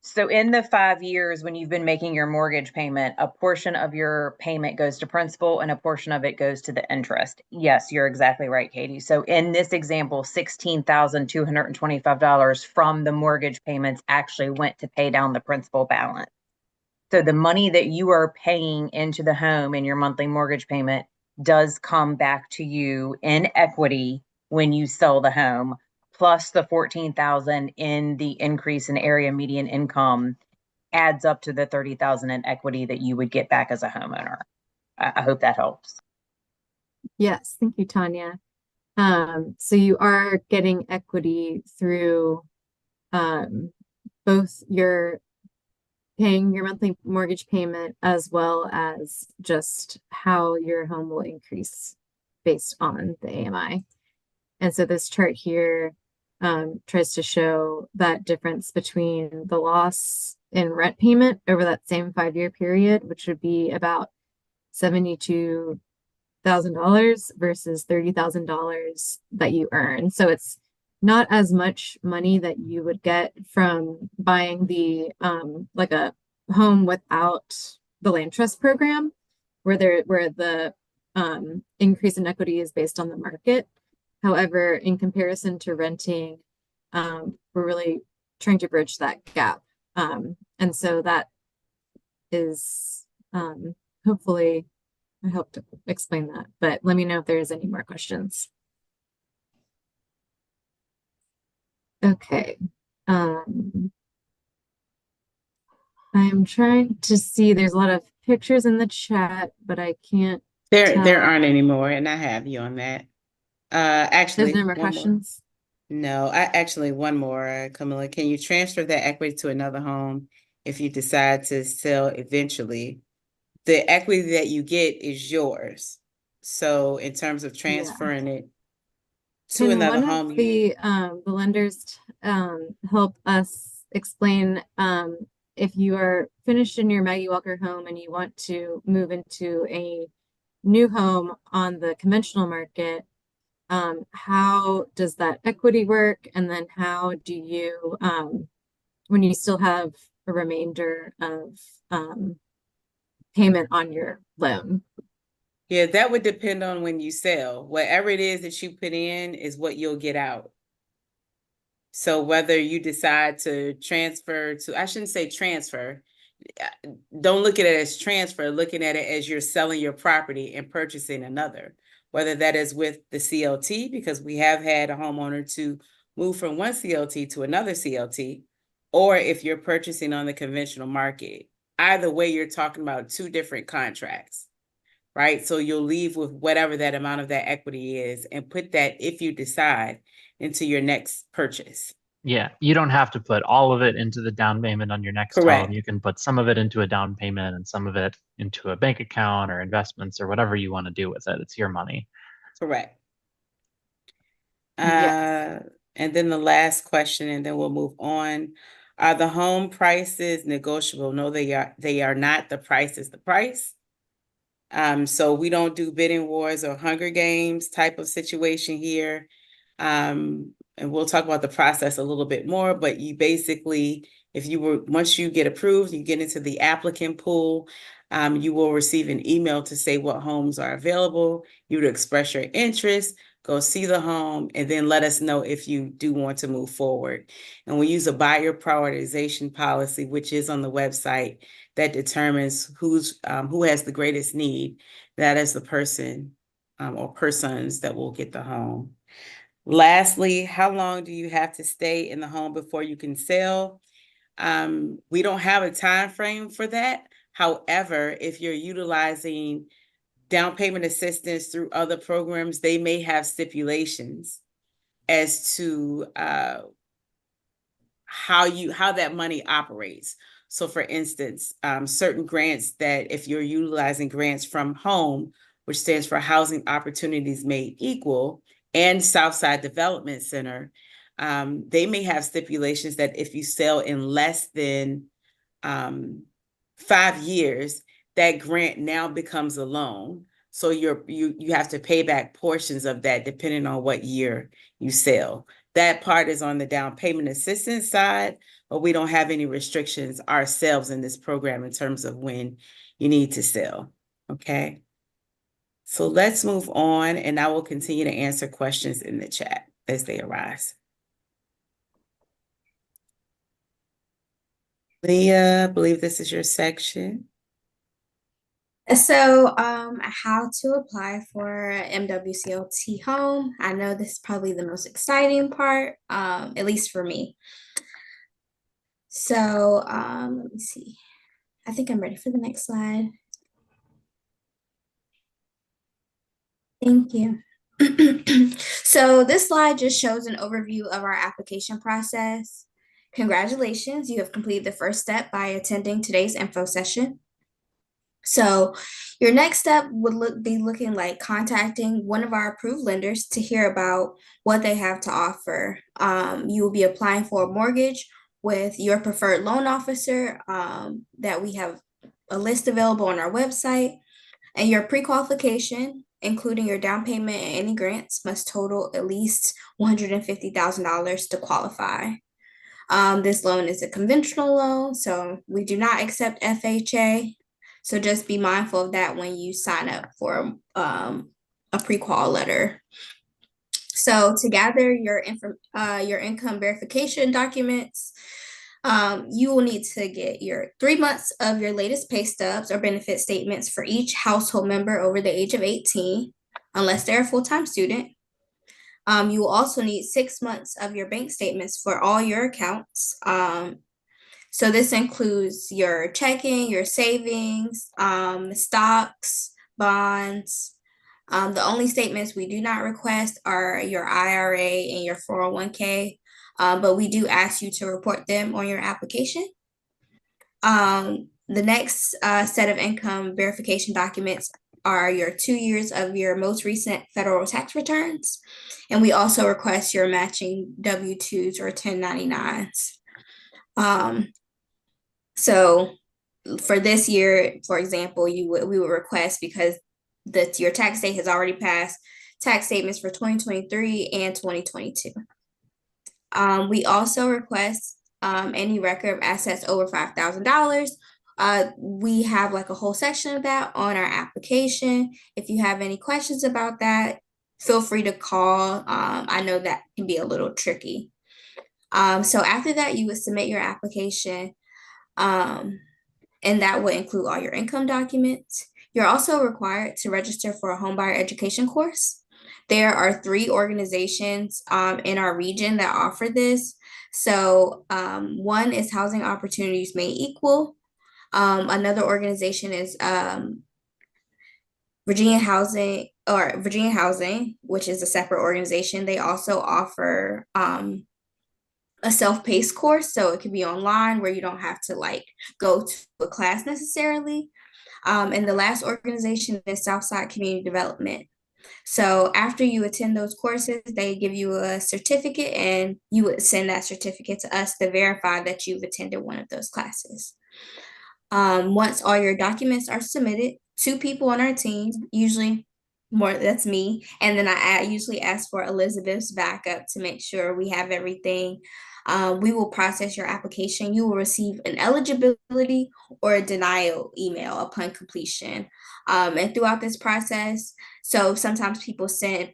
So in the 5 years when you've been making your mortgage payment, a portion of your payment goes to principal and a portion of it goes to the interest. Yes, you're exactly right, Katie. So in this example, $16,225 from the mortgage payments actually went to pay down the principal balance. So the money that you are paying into the home in your monthly mortgage payment does come back to you in equity when you sell the home, plus the $14,000 in the increase in area median income adds up to the $30,000 in equity that you would get back as a homeowner. I hope that helps. Yes, thank you, Tanya. So you are getting equity through both your paying your monthly mortgage payment as well as just how your home will increase based on the AMI. And so this chart here tries to show that difference between the loss in rent payment over that same 5-year period, which would be about $72,000 versus $30,000 that you earn. So it's not as much money that you would get from buying the like a home without the land trust program, where the increase in equity is based on the market. However, in comparison to renting, we're really trying to bridge that gap. And so that is hopefully, I hope to explain that, but let me know if there's any more questions. Okay. I'm trying to see, there's a lot of pictures in the chat, but I can't There aren't any more, and I have you on that. Actually, there's no more questions. No, actually one more, Camilla. Can you transfer that equity to another home if you decide to sell eventually? The equity that you get is yours. So in terms of transferring it to another home, One of the lenders help us explain if you are finished in your Maggie Walker home and you want to move into a new home on the conventional market, how does that equity work? And then how do you, when you still have a remainder of payment on your loan? Yeah, that would depend on when you sell. Whatever it is that you put in is what you'll get out. So whether you decide to transfer to, I shouldn't say transfer, don't look at it as transfer, looking at it as you're selling your property and purchasing another, whether that is with the CLT, because we have had a homeowner to move from one CLT to another CLT, or if you're purchasing on the conventional market. Either way, you're talking about two different contracts, right? So you'll leave with whatever that amount of that equity is and put that, if you decide, into your next purchase. Yeah, you don't have to put all of it into the down payment on your next Correct. home. You can put some of it into a down payment and some of it into a bank account or investments or whatever you want to do with it. It's your money. Correct. Yes. And then the last question, and then we'll move on. Are the home prices negotiable? No, they are not. The price is the price. So we don't do bidding wars or Hunger Games type of situation here. And we'll talk about the process a little bit more, but you basically, once you get approved, you get into the applicant pool, you will receive an email to say what homes are available. You would express your interest, go see the home, and then let us know if you do want to move forward. And we use a buyer prioritization policy, which is on the website, that determines who has the greatest need. That is the person or persons that will get the home. Lastly, how long do you have to stay in the home before you can sell? We don't have a time frame for that. However, if you're utilizing down payment assistance through other programs, they may have stipulations as to how that money operates. So for instance, certain grants that if you're utilizing grants from HOME, which stands for Housing Opportunities Made Equal, and Southside Development Center, they may have stipulations that if you sell in less than 5 years, that grant now becomes a loan. So you have to pay back portions of that depending on what year you sell. that part is on the down payment assistance side, but we don't have any restrictions ourselves in this program in terms of when you need to sell. Okay. So let's move on, and I will continue to answer questions in the chat as they arise. Leah, I believe this is your section. So, how to apply for MWCLT home. I know this is probably the most exciting part, at least for me. So, let me see. I think I'm ready for the next slide. Thank you. So this slide just shows an overview of our application process. Congratulations, you have completed the first step by attending today's info session. So your next step would be looking like contacting one of our approved lenders to hear about what they have to offer. You will be applying for a mortgage with your preferred loan officer that we have a list available on our website, and your pre-qualification, including your down payment and any grants, must total at least $150,000 to qualify. This loan is a conventional loan, so we do not accept FHA. So just be mindful of that when you sign up for a pre-qual letter. So to gather your income verification documents, you will need to get your 3 months of your latest pay stubs or benefit statements for each household member over the age of 18, unless they're a full-time student. You will also need 6 months of your bank statements for all your accounts. So this includes your checking, your savings, stocks, bonds. The only statements we do not request are your IRA and your 401k, but we do ask you to report them on your application. The next set of income verification documents are your 2 years of your most recent federal tax returns. And we also request your matching W-2s or 1099s. So for this year, for example, we would request, because your tax date has already passed, tax statements for 2023 and 2022. We also request any record of assets over $5,000. We have like a whole section of that on our application. If you have any questions about that, feel free to call. I know that can be a little tricky. So after that, you would submit your application, and that would include all your income documents. You're also required to register for a homebuyer education course. There are 3 organizations in our region that offer this. So one is Housing Opportunities Made Equal. Another organization is Virginia Housing, which is a separate organization. They also offer a self-paced course, so it can be online where you don't have to like go to a class necessarily. And the last organization is Southside Community Development. So after you attend those courses, they give you a certificate, and you would send that certificate to us to verify that you've attended one of those classes. Once all your documents are submitted, 2 people on our team, usually that's me, and then I usually ask for Elizabeth's backup to make sure we have everything. We will process your application. You will receive an eligibility or a denial email upon completion. And throughout this process, so sometimes people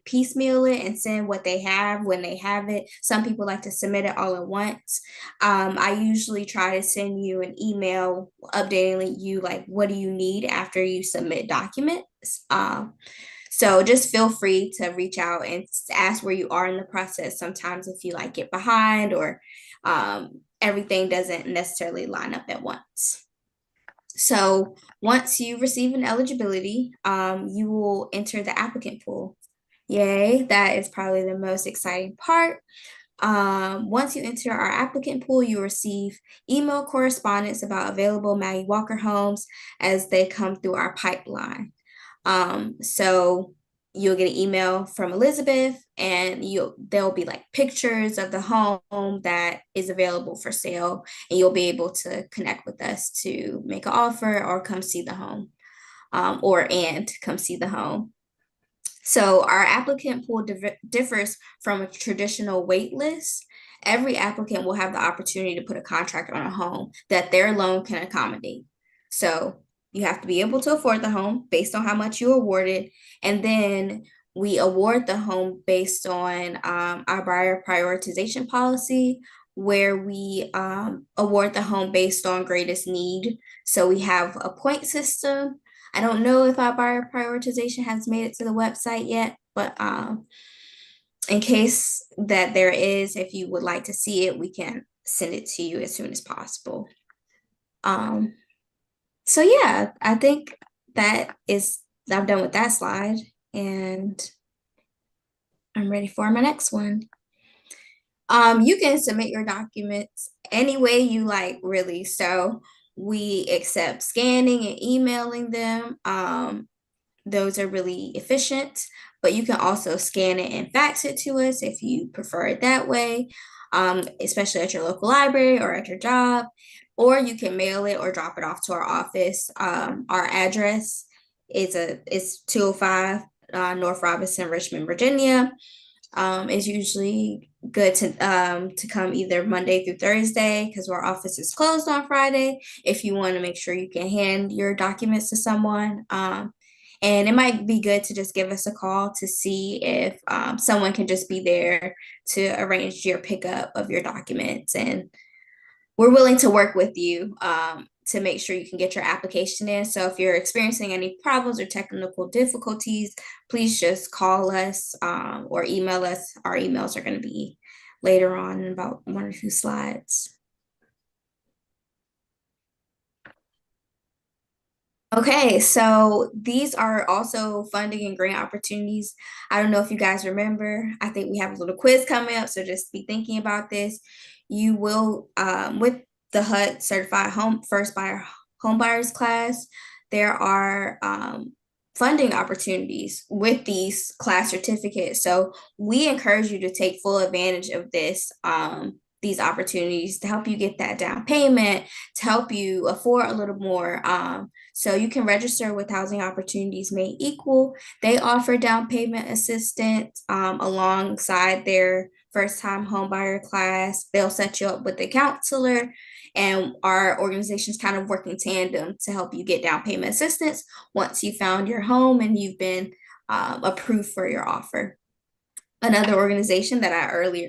piecemeal it and send what they have when they have it. Some people like to submit it all at once. I usually try to send you an email updating you like, what do you need after you submit documents? So just feel free to reach out and ask where you are in the process. Sometimes if you like get behind or everything doesn't necessarily line up at once. So once you receive an eligibility, you will enter the applicant pool. Yay, that is probably the most exciting part. Once you enter our applicant pool, you receive email correspondence about available Maggie Walker homes as they come through our pipeline. So you'll get an email from Elizabeth, and there'll be like pictures of the home that is available for sale, and you'll be able to connect with us to make an offer or come see the home, and come see the home. So our applicant pool differs from a traditional wait list. Every applicant will have the opportunity to put a contract on a home that their loan can accommodate. So you have to be able to afford the home based on how much you awarded. And then we award the home based on our buyer prioritization policy, where we award the home based on greatest need. So we have a point system. I don't know if our buyer prioritization has made it to the website yet, but in case that there is, if you would like to see it, we can send it to you as soon as possible. So yeah, I think I'm done with that slide, and I'm ready for my next one. You can submit your documents any way you like, really. So we accept scanning and emailing them. Those are really efficient, but you can also scan it and fax it to us if you prefer it that way, especially at your local library or at your job, or you can mail it or drop it off to our office. Our address is 205 North Robinson, Richmond, Virginia. It's usually good to come either Monday through Thursday, because our office is closed on Friday, if you want to make sure you can hand your documents to someone. And it might be good to just give us a call to see if someone can just be there to arrange your pickup of your documents. And we're willing to work with you to make sure you can get your application in. So if you're experiencing any problems or technical difficulties, please just call us or email us. Our emails are going to be later on in about 1 or 2 slides. Okay, so these are also funding and grant opportunities. I don't know if you guys remember, I think we have a little quiz coming up, so just be thinking about this. You will, with the HUD Certified First Buyer Home Buyers class, there are funding opportunities with these class certificates. So we encourage you to take full advantage of these opportunities to help you get that down payment, to help you afford a little more. So you can register with Housing Opportunities Made Equal. They offer down payment assistance alongside their first-time homebuyer class. They'll set you up with a counselor, and our organizations kind of work in tandem to help you get down payment assistance once you found your home and you've been approved for your offer. Another organization that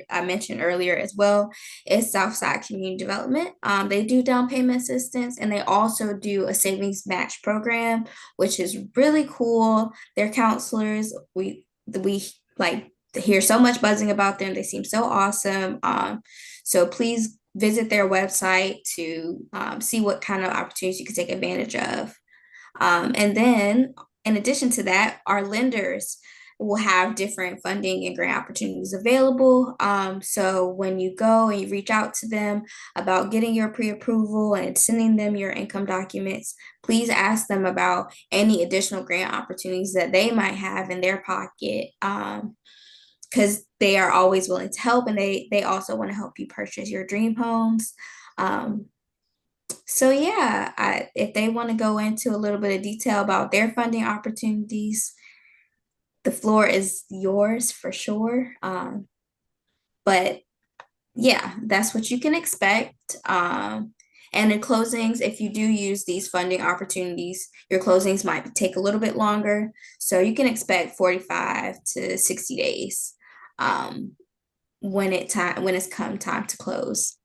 I mentioned earlier as well is Southside Community Development. They do down payment assistance, and they also do a savings match program, which is really cool. Their counselors, we like hear so much buzzing about them. They seem so awesome. So please visit their website to see what kind of opportunities you can take advantage of. And then in addition to that, our lenders will have different funding and grant opportunities available. So when you go and you reach out to them about getting your pre-approval and sending them your income documents, please ask them about any additional grant opportunities that they might have in their pocket, because they are always willing to help, and they also want to help you purchase your dream homes. So yeah, if they want to go into a little bit of detail about their funding opportunities, the floor is yours for sure. But yeah, that's what you can expect. And in closings, if you do use these funding opportunities, your closings might take a little bit longer. So you can expect 45 to 60 days when it's come time to close.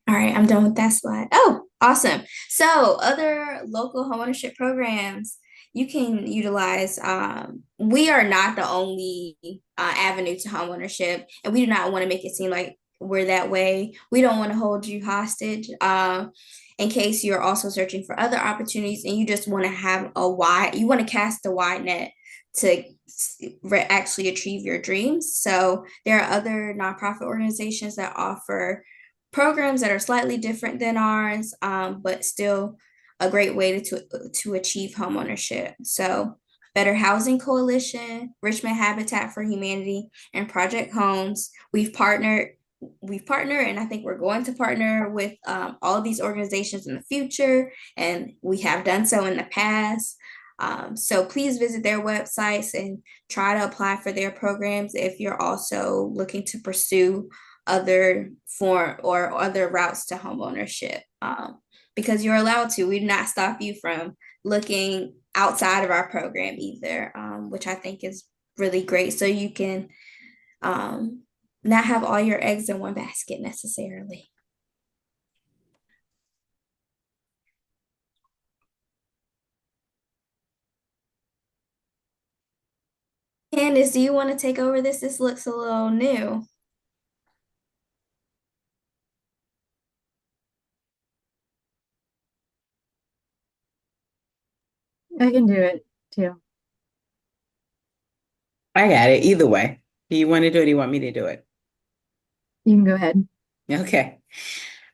All right, I'm done with that slide. Oh, awesome. So other local homeownership programs you can utilize. We are not the only avenue to homeownership, and we do not want to make it seem like we're that way. We don't want to hold you hostage in case you're also searching for other opportunities and you just want to you want to cast a wide net to actually achieve your dreams. So there are other nonprofit organizations that offer programs that are slightly different than ours, but still a great way to achieve homeownership. So Better Housing Coalition, Richmond Habitat for Humanity, and Project Homes. We've partnered we've partnered, and I think we're going to partner with all of these organizations in the future, and we have done so in the past. So please visit their websites and try to apply for their programs if you're also looking to pursue other form or other routes to homeownership, because you're allowed to. We do not stop you from looking outside of our program either, which I think is really great. So you can not have all your eggs in one basket necessarily. Candace, do you want to take over this? This looks a little new. I can do it too. I got it either way. Do you want to do it or do you want me to do it? You can go ahead. Okay.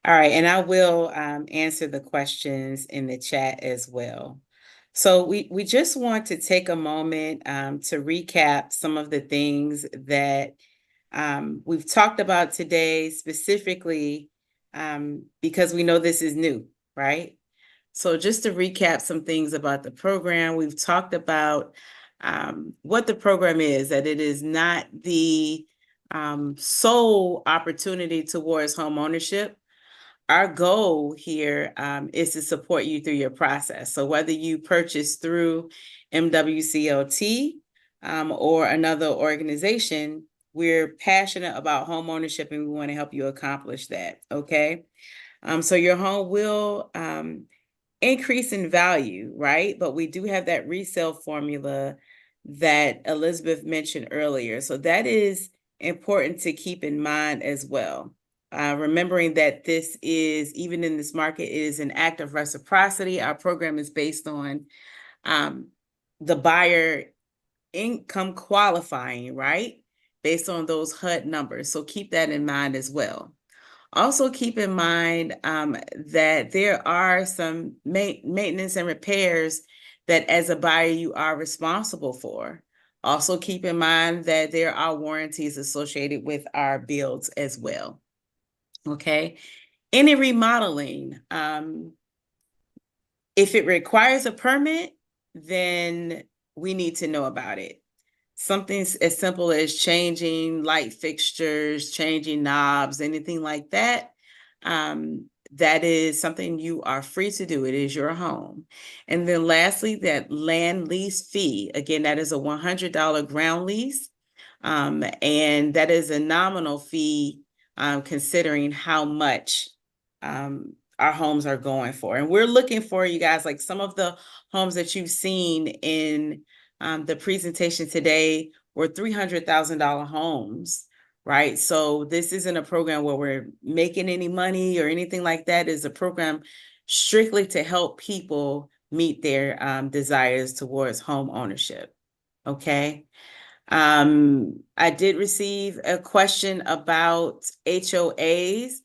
All right. And I will answer the questions in the chat as well. So we just want to take a moment to recap some of the things that we've talked about today, specifically because we know this is new, right? So just to recap some things about the program, we've talked about what the program is, that it is not the sole opportunity towards home ownership. Our goal here is to support you through your process. So whether you purchase through MWCLT or another organization, we're passionate about home ownership and we want to help you accomplish that, okay? So your home will increase in value, right? But we do have that resale formula that Elizabeth mentioned earlier. So that is important to keep in mind as well. Remembering that this is, even in this market, is an act of reciprocity. Our program is based on the buyer income qualifying, right? Based on those HUD numbers. So keep that in mind as well. Also keep in mind that there are some maintenance and repairs that as a buyer you are responsible for. Also keep in mind that there are warranties associated with our builds as well. Okay. Any remodeling, if it requires a permit, then we need to know about it. Something as simple as changing light fixtures, changing knobs, anything like that, that is something you are free to do. It is your home. And then lastly, that land lease fee. Again, that is a $100 ground lease. And that is a nominal fee considering how much our homes are going for. And we're looking for, you guys, like some of the homes that you've seen in the presentation today were $300,000 homes, right? So this isn't a program where we're making any money or anything like that. It's a program strictly to help people meet their desires towards home ownership, okay? I did receive a question about HOAs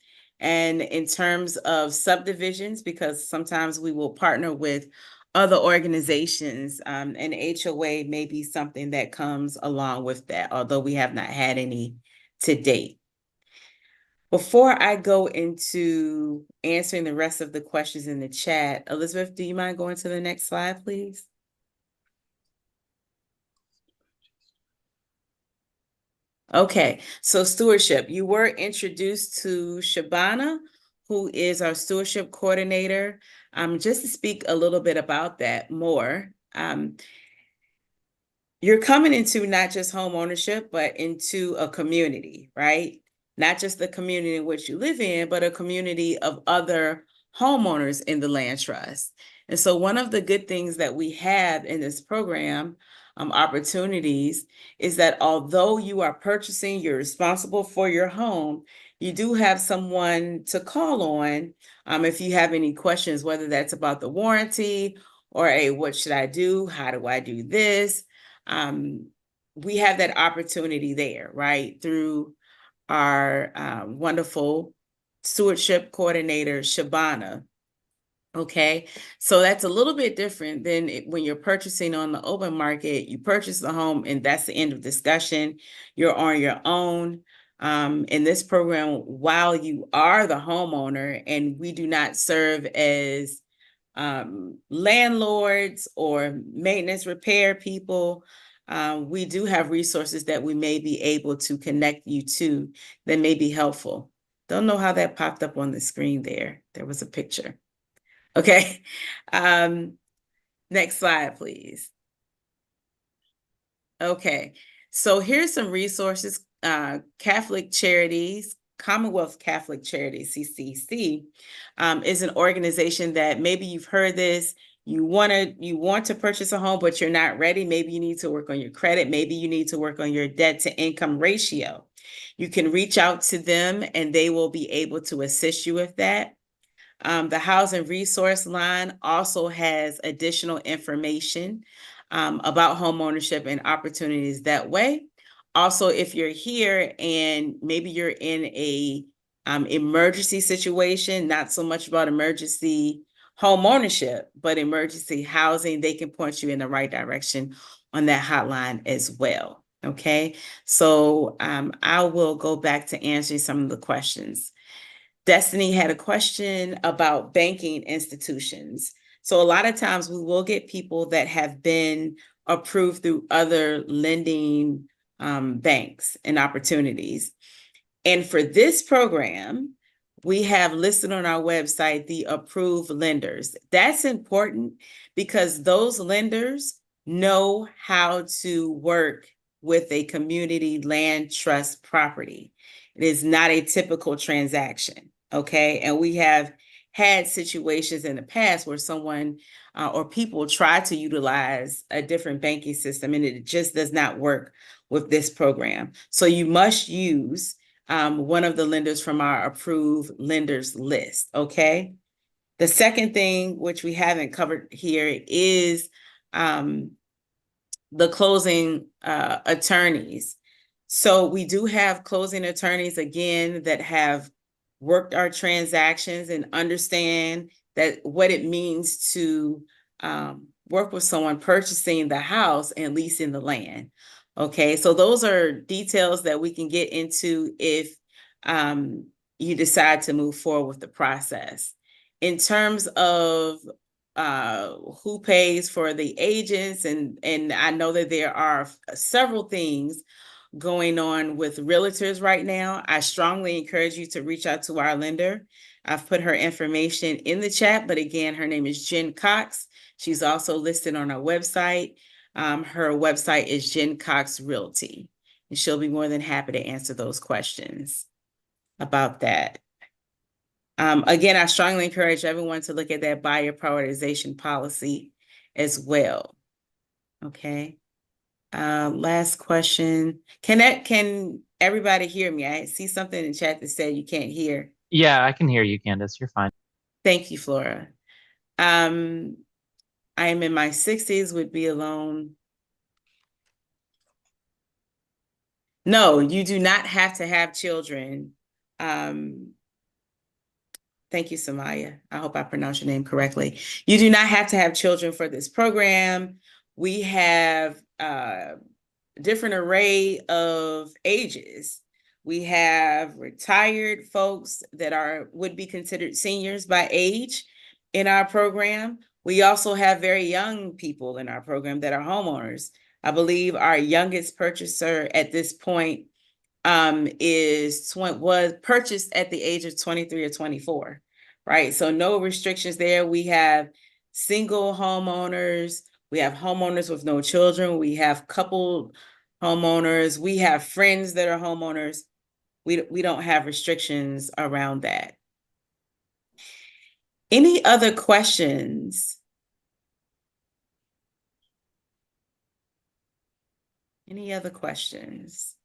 and in terms of subdivisions, because sometimes we will partner with other organizations, and HOA may be something that comes along with that, although we have not had any to date. Before I go into answering the rest of the questions in the chat, Elizabeth, do you mind going to the next slide, please? Okay, so stewardship. You were introduced to Shabana, who is our stewardship coordinator. Just to speak a little bit about that more. You're coming into not just home ownership, but into a community, right? Not just the community in which you live in, but a community of other homeowners in the land trust. And so one of the good things that we have in this program, opportunities, is that although you are purchasing, you're responsible for your home, you do have someone to call on if you have any questions, whether that's about the warranty or, hey, what should I do? How do I do this? We have that opportunity there, right? Through our wonderful stewardship coordinator, Shabana. Okay, so that's a little bit different than when you're purchasing on the open market. You purchase the home and that's the end of discussion. You're on your own. in this program while you are the homeowner, and we do not serve as landlords or maintenance repair people. We do have resources that we may be able to connect you to that may be helpful. Don't know how that popped up on the screen there. There was a picture. Okay. Next slide, please. Okay. So here's some resources. Catholic Charities, Commonwealth Catholic Charities, CCC, is an organization that maybe you've heard this. You want to purchase a home, but you're not ready. Maybe you need to work on your credit. Maybe you need to work on your debt to income ratio. You can reach out to them and they will be able to assist you with that. The Housing Resource Line also has additional information about homeownership and opportunities that way. Also, if you're here and maybe you're in a emergency situation, not so much about emergency home ownership, but emergency housing, they can point you in the right direction on that hotline as well. Okay, so I will go back to answering some of the questions. Destiny had a question about banking institutions. So a lot of times we will get people that have been approved through other lending banks and opportunities. And for this program, we have listed on our website the approved lenders. That's important because those lenders know how to work with a community land trust property. It is not a typical transaction, okay? And we have had situations in the past where someone or people try to utilize a different banking system and it just does not work with this program. So you must use one of the lenders from our approved lenders list, okay? The second thing, which we haven't covered here, is the closing attorneys. So we do have closing attorneys, again, that have worked our transactions and understand that what it means to work with someone purchasing the house and leasing the land. Okay, so those are details that we can get into if you decide to move forward with the process. In terms of who pays for the agents, and I know that there are several things going on with realtors right now. I strongly encourage you to reach out to our lender. I've put her information in the chat, but again, her name is Jen Cox. She's also listed on our website. Her website is Jen Cox Realty, and she'll be more than happy to answer those questions about that. Again, I strongly encourage everyone to look at that buyer prioritization policy as well. Okay. Last question. Can everybody hear me? I see something in the chat that said you can't hear. Yeah, I can hear you, Candace. You're fine. Thank you, Flora. I am in my 60s, would be alone. No, you do not have to have children. Thank you, Samaya. I hope I pronounced your name correctly. You do not have to have children for this program. We have different array of ages. We have retired folks that would be considered seniors by age in our program. We also have very young people in our program that are homeowners. I believe our youngest purchaser at this point was purchased at the age of 23 or 24, right? So no restrictions there. We have single homeowners. We have homeowners with no children. We have coupled homeowners. We have friends that are homeowners. We don't have restrictions around that. Any other questions? Any other questions?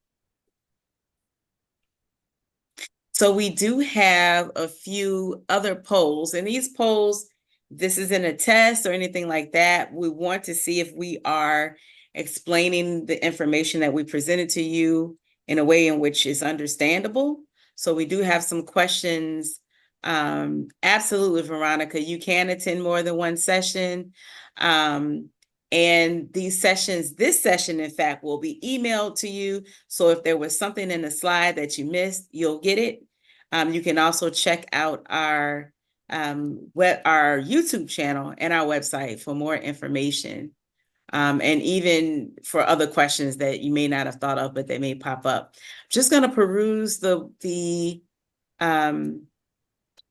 So we do have a few other polls, and these polls, this isn't a test or anything like that. We want to see if we are explaining the information that we presented to you in a way in which is understandable. So we do have some questions. Absolutely, Veronica, you can attend more than one session. And these sessions, this session, in fact, will be emailed to you. So if there was something in the slide that you missed, you'll get it. You can also check out our YouTube channel and our website for more information. And even for other questions that you may not have thought of, but they may pop up. Just going to peruse the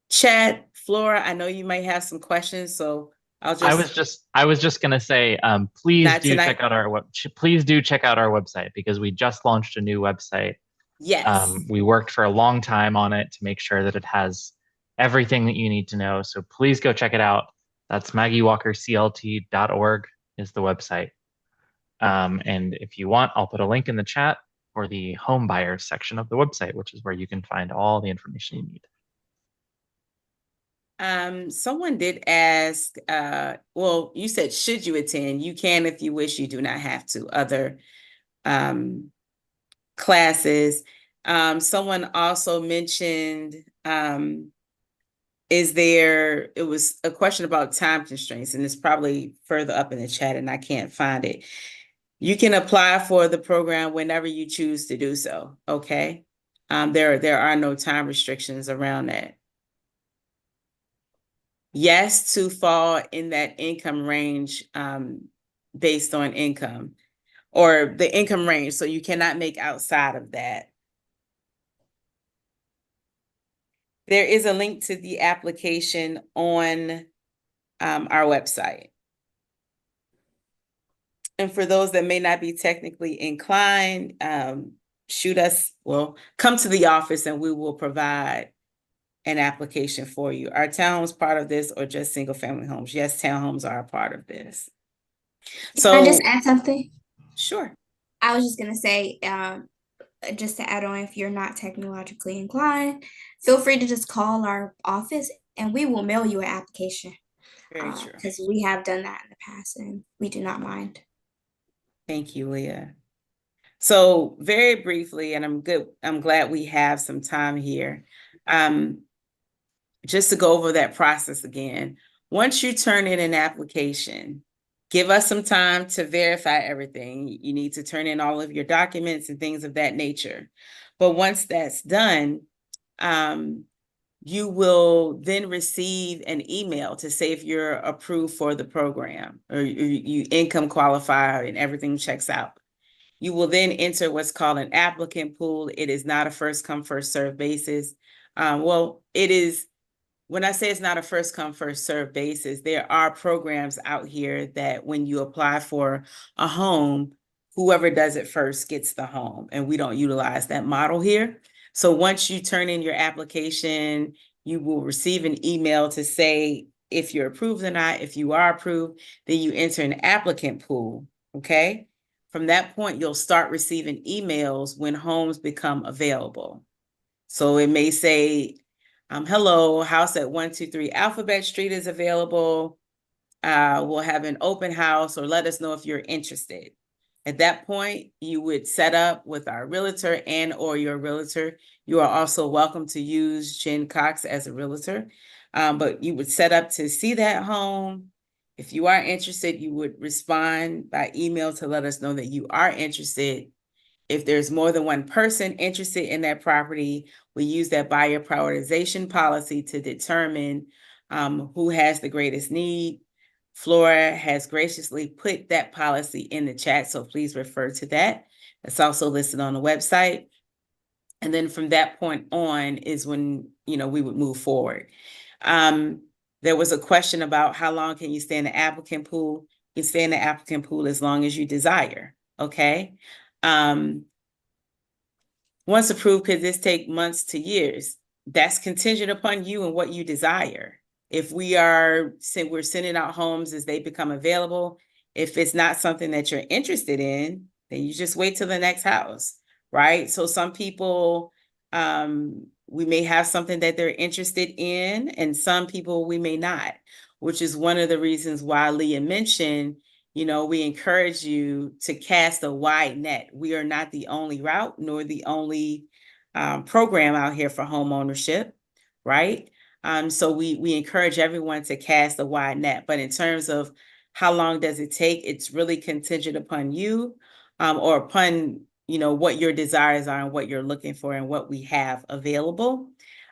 chat. Flora, I know you might have some questions, so I'll just. I was just gonna say, please Not do tonight. check out our please do check out our website, because we just launched a new website. Yes. We worked for a long time on it to make sure that it has everything that you need to know. So please go check it out. That's MaggieWalkerCLT.org is the website. And if you want, I'll put a link in the chat for the home buyers section of the website, which is where you can find all the information you need. Someone did ask, well, you said, should you attend? You can if you wish, you do not have to. Other classes. Someone also mentioned, it was a question about time constraints, and it's probably further up in the chat and I can't find it. You can apply for the program whenever you choose to do so, okay? There are no time restrictions around that. Yes, to fall in that income range based on income, or the income range, so you cannot make outside of that. There is a link to the application on our website. And for those that may not be technically inclined, come to the office and we will provide an application for you. Are townhomes part of this, or just single family homes? Yes, townhomes are a part of this. So can I just add something? Sure. I was just gonna say, just to add on, if you're not technologically inclined, feel free to just call our office and we will mail you an application. Very true. Because we have done that in the past and we do not mind. Thank you, Leah. So very briefly, and I'm glad we have some time here. Just to go over that process again. Once you turn in an application, give us some time to verify everything. You need to turn in all of your documents and things of that nature. But once that's done, you will then receive an email to say if you're approved for the program, or you income qualify and everything checks out. You will then enter what's called an applicant pool. It is not a first come, first serve basis. Well, it is. When I say it's not a first come, first serve basis, there are programs out here that when you apply for a home, whoever does it first gets the home, and we don't utilize that model here. So once you turn in your application, you will receive an email to say if you're approved or not. If you are approved, then you enter an applicant pool, okay? From that point, you'll start receiving emails when homes become available. So it may say, hello, house at 123 Alphabet Street is available. We'll have an open house, or let us know if you're interested. At that point, you would set up with our realtor or your realtor. You are also welcome to use Jen Cox as a realtor, but you would set up to see that home. If you are interested, you would respond by email to let us know that you are interested. If there's more than one person interested in that property, we use that buyer prioritization policy to determine who has the greatest need. Flora has graciously put that policy in the chat, so please refer to that. It's also listed on the website. And then from that point on is when, we would move forward. There was a question about how long can you stay in the applicant pool? You can stay in the applicant pool as long as you desire, okay? Once approved, could this take months to years? That's contingent upon you and what you desire. If we're sending out homes as they become available, if it's not something that you're interested in, then you just wait till the next house, right? So some people, we may have something that they're interested in, and some people we may not, which is one of the reasons why Leah mentioned, we encourage you to cast a wide net. We are not the only route, nor the only program out here for home ownership, right? So we encourage everyone to cast a wide net. But in terms of how long does it take? It's really contingent upon you, or upon, what your desires are and what you're looking for and what we have available.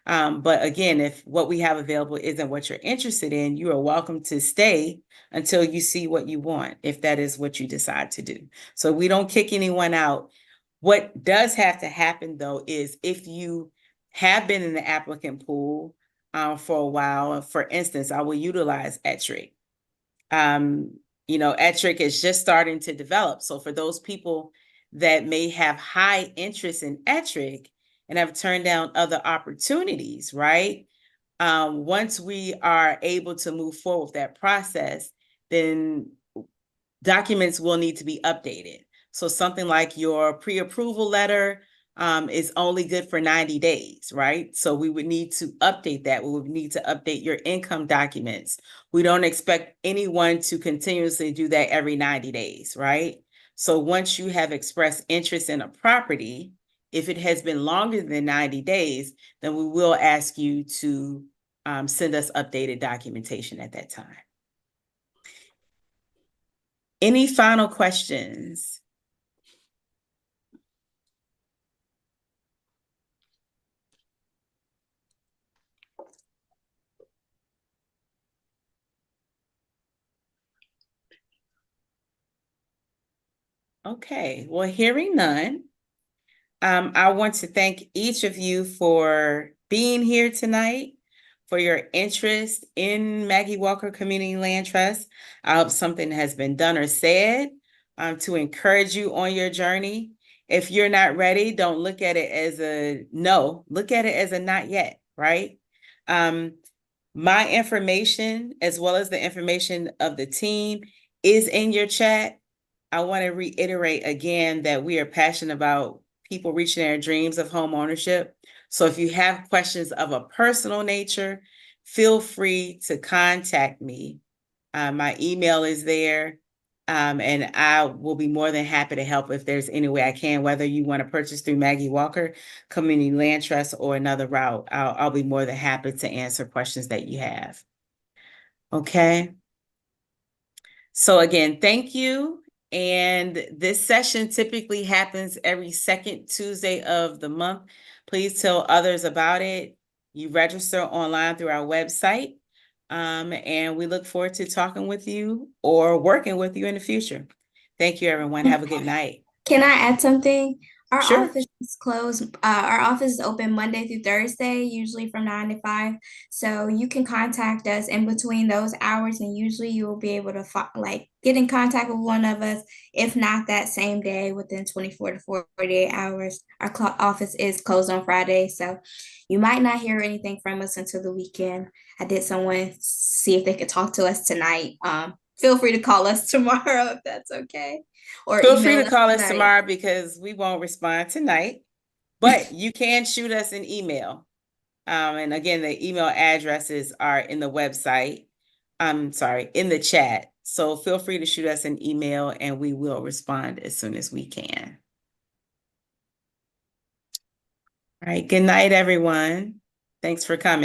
But again, if what we have available isn't what you're interested in, you are welcome to stay until you see what you want, if that is what you decide to do. So we don't kick anyone out. What does have to happen, though, is if you have been in the applicant pool for a while, for instance, I will utilize ETRIC. ETRIC is just starting to develop. So for those people that may have high interest in ETRIC and have turned down other opportunities, right? Once we are able to move forward with that process, then documents will need to be updated. So something like your pre-approval letter is only good for 90 days, right? So we would need to update that. We would need to update your income documents. We don't expect anyone to continuously do that every 90 days, right? So once you have expressed interest in a property, if it has been longer than 90 days, then we will ask you to send us updated documentation at that time. Any final questions? Okay, well, hearing none, I want to thank each of you for being here tonight, for your interest in Maggie Walker Community Land Trust. I hope something has been done or said to encourage you on your journey. If you're not ready, don't look at it as a no, look at it as a not yet, right? My information, as well as the information of the team, is in your chat. I want to reiterate again that we are passionate about people reaching their dreams of home ownership. So if you have questions of a personal nature, feel free to contact me. My email is there, and I will be more than happy to help if there's any way I can, whether you want to purchase through Maggie Walker Community Land Trust or another route. I'll be more than happy to answer questions that you have. Okay. So again, thank you. And this session typically happens every second Tuesday of the month. Please tell others about it. You register online through our website. And we look forward to talking with you or working with you in the future. Thank you, everyone. Have a good night. Can I add something? Our Sure. office is closed. Our office is open Monday through Thursday, usually from 9 to 5. So you can contact us in between those hours, and usually you will be able to get in contact with one of us. If not that same day, within 24 to 48 hours. Our office is closed on Friday, so you might not hear anything from us until the weekend. I did someone see if they could talk to us tonight. Feel free to call us tomorrow if that's okay. Or feel free to email call us tonight. tomorrow because we won't respond tonight, but you can shoot us an email. And again, the email addresses are in the website. In the chat. So feel free to shoot us an email and we will respond as soon as we can. All right. Good night, everyone. Thanks for coming.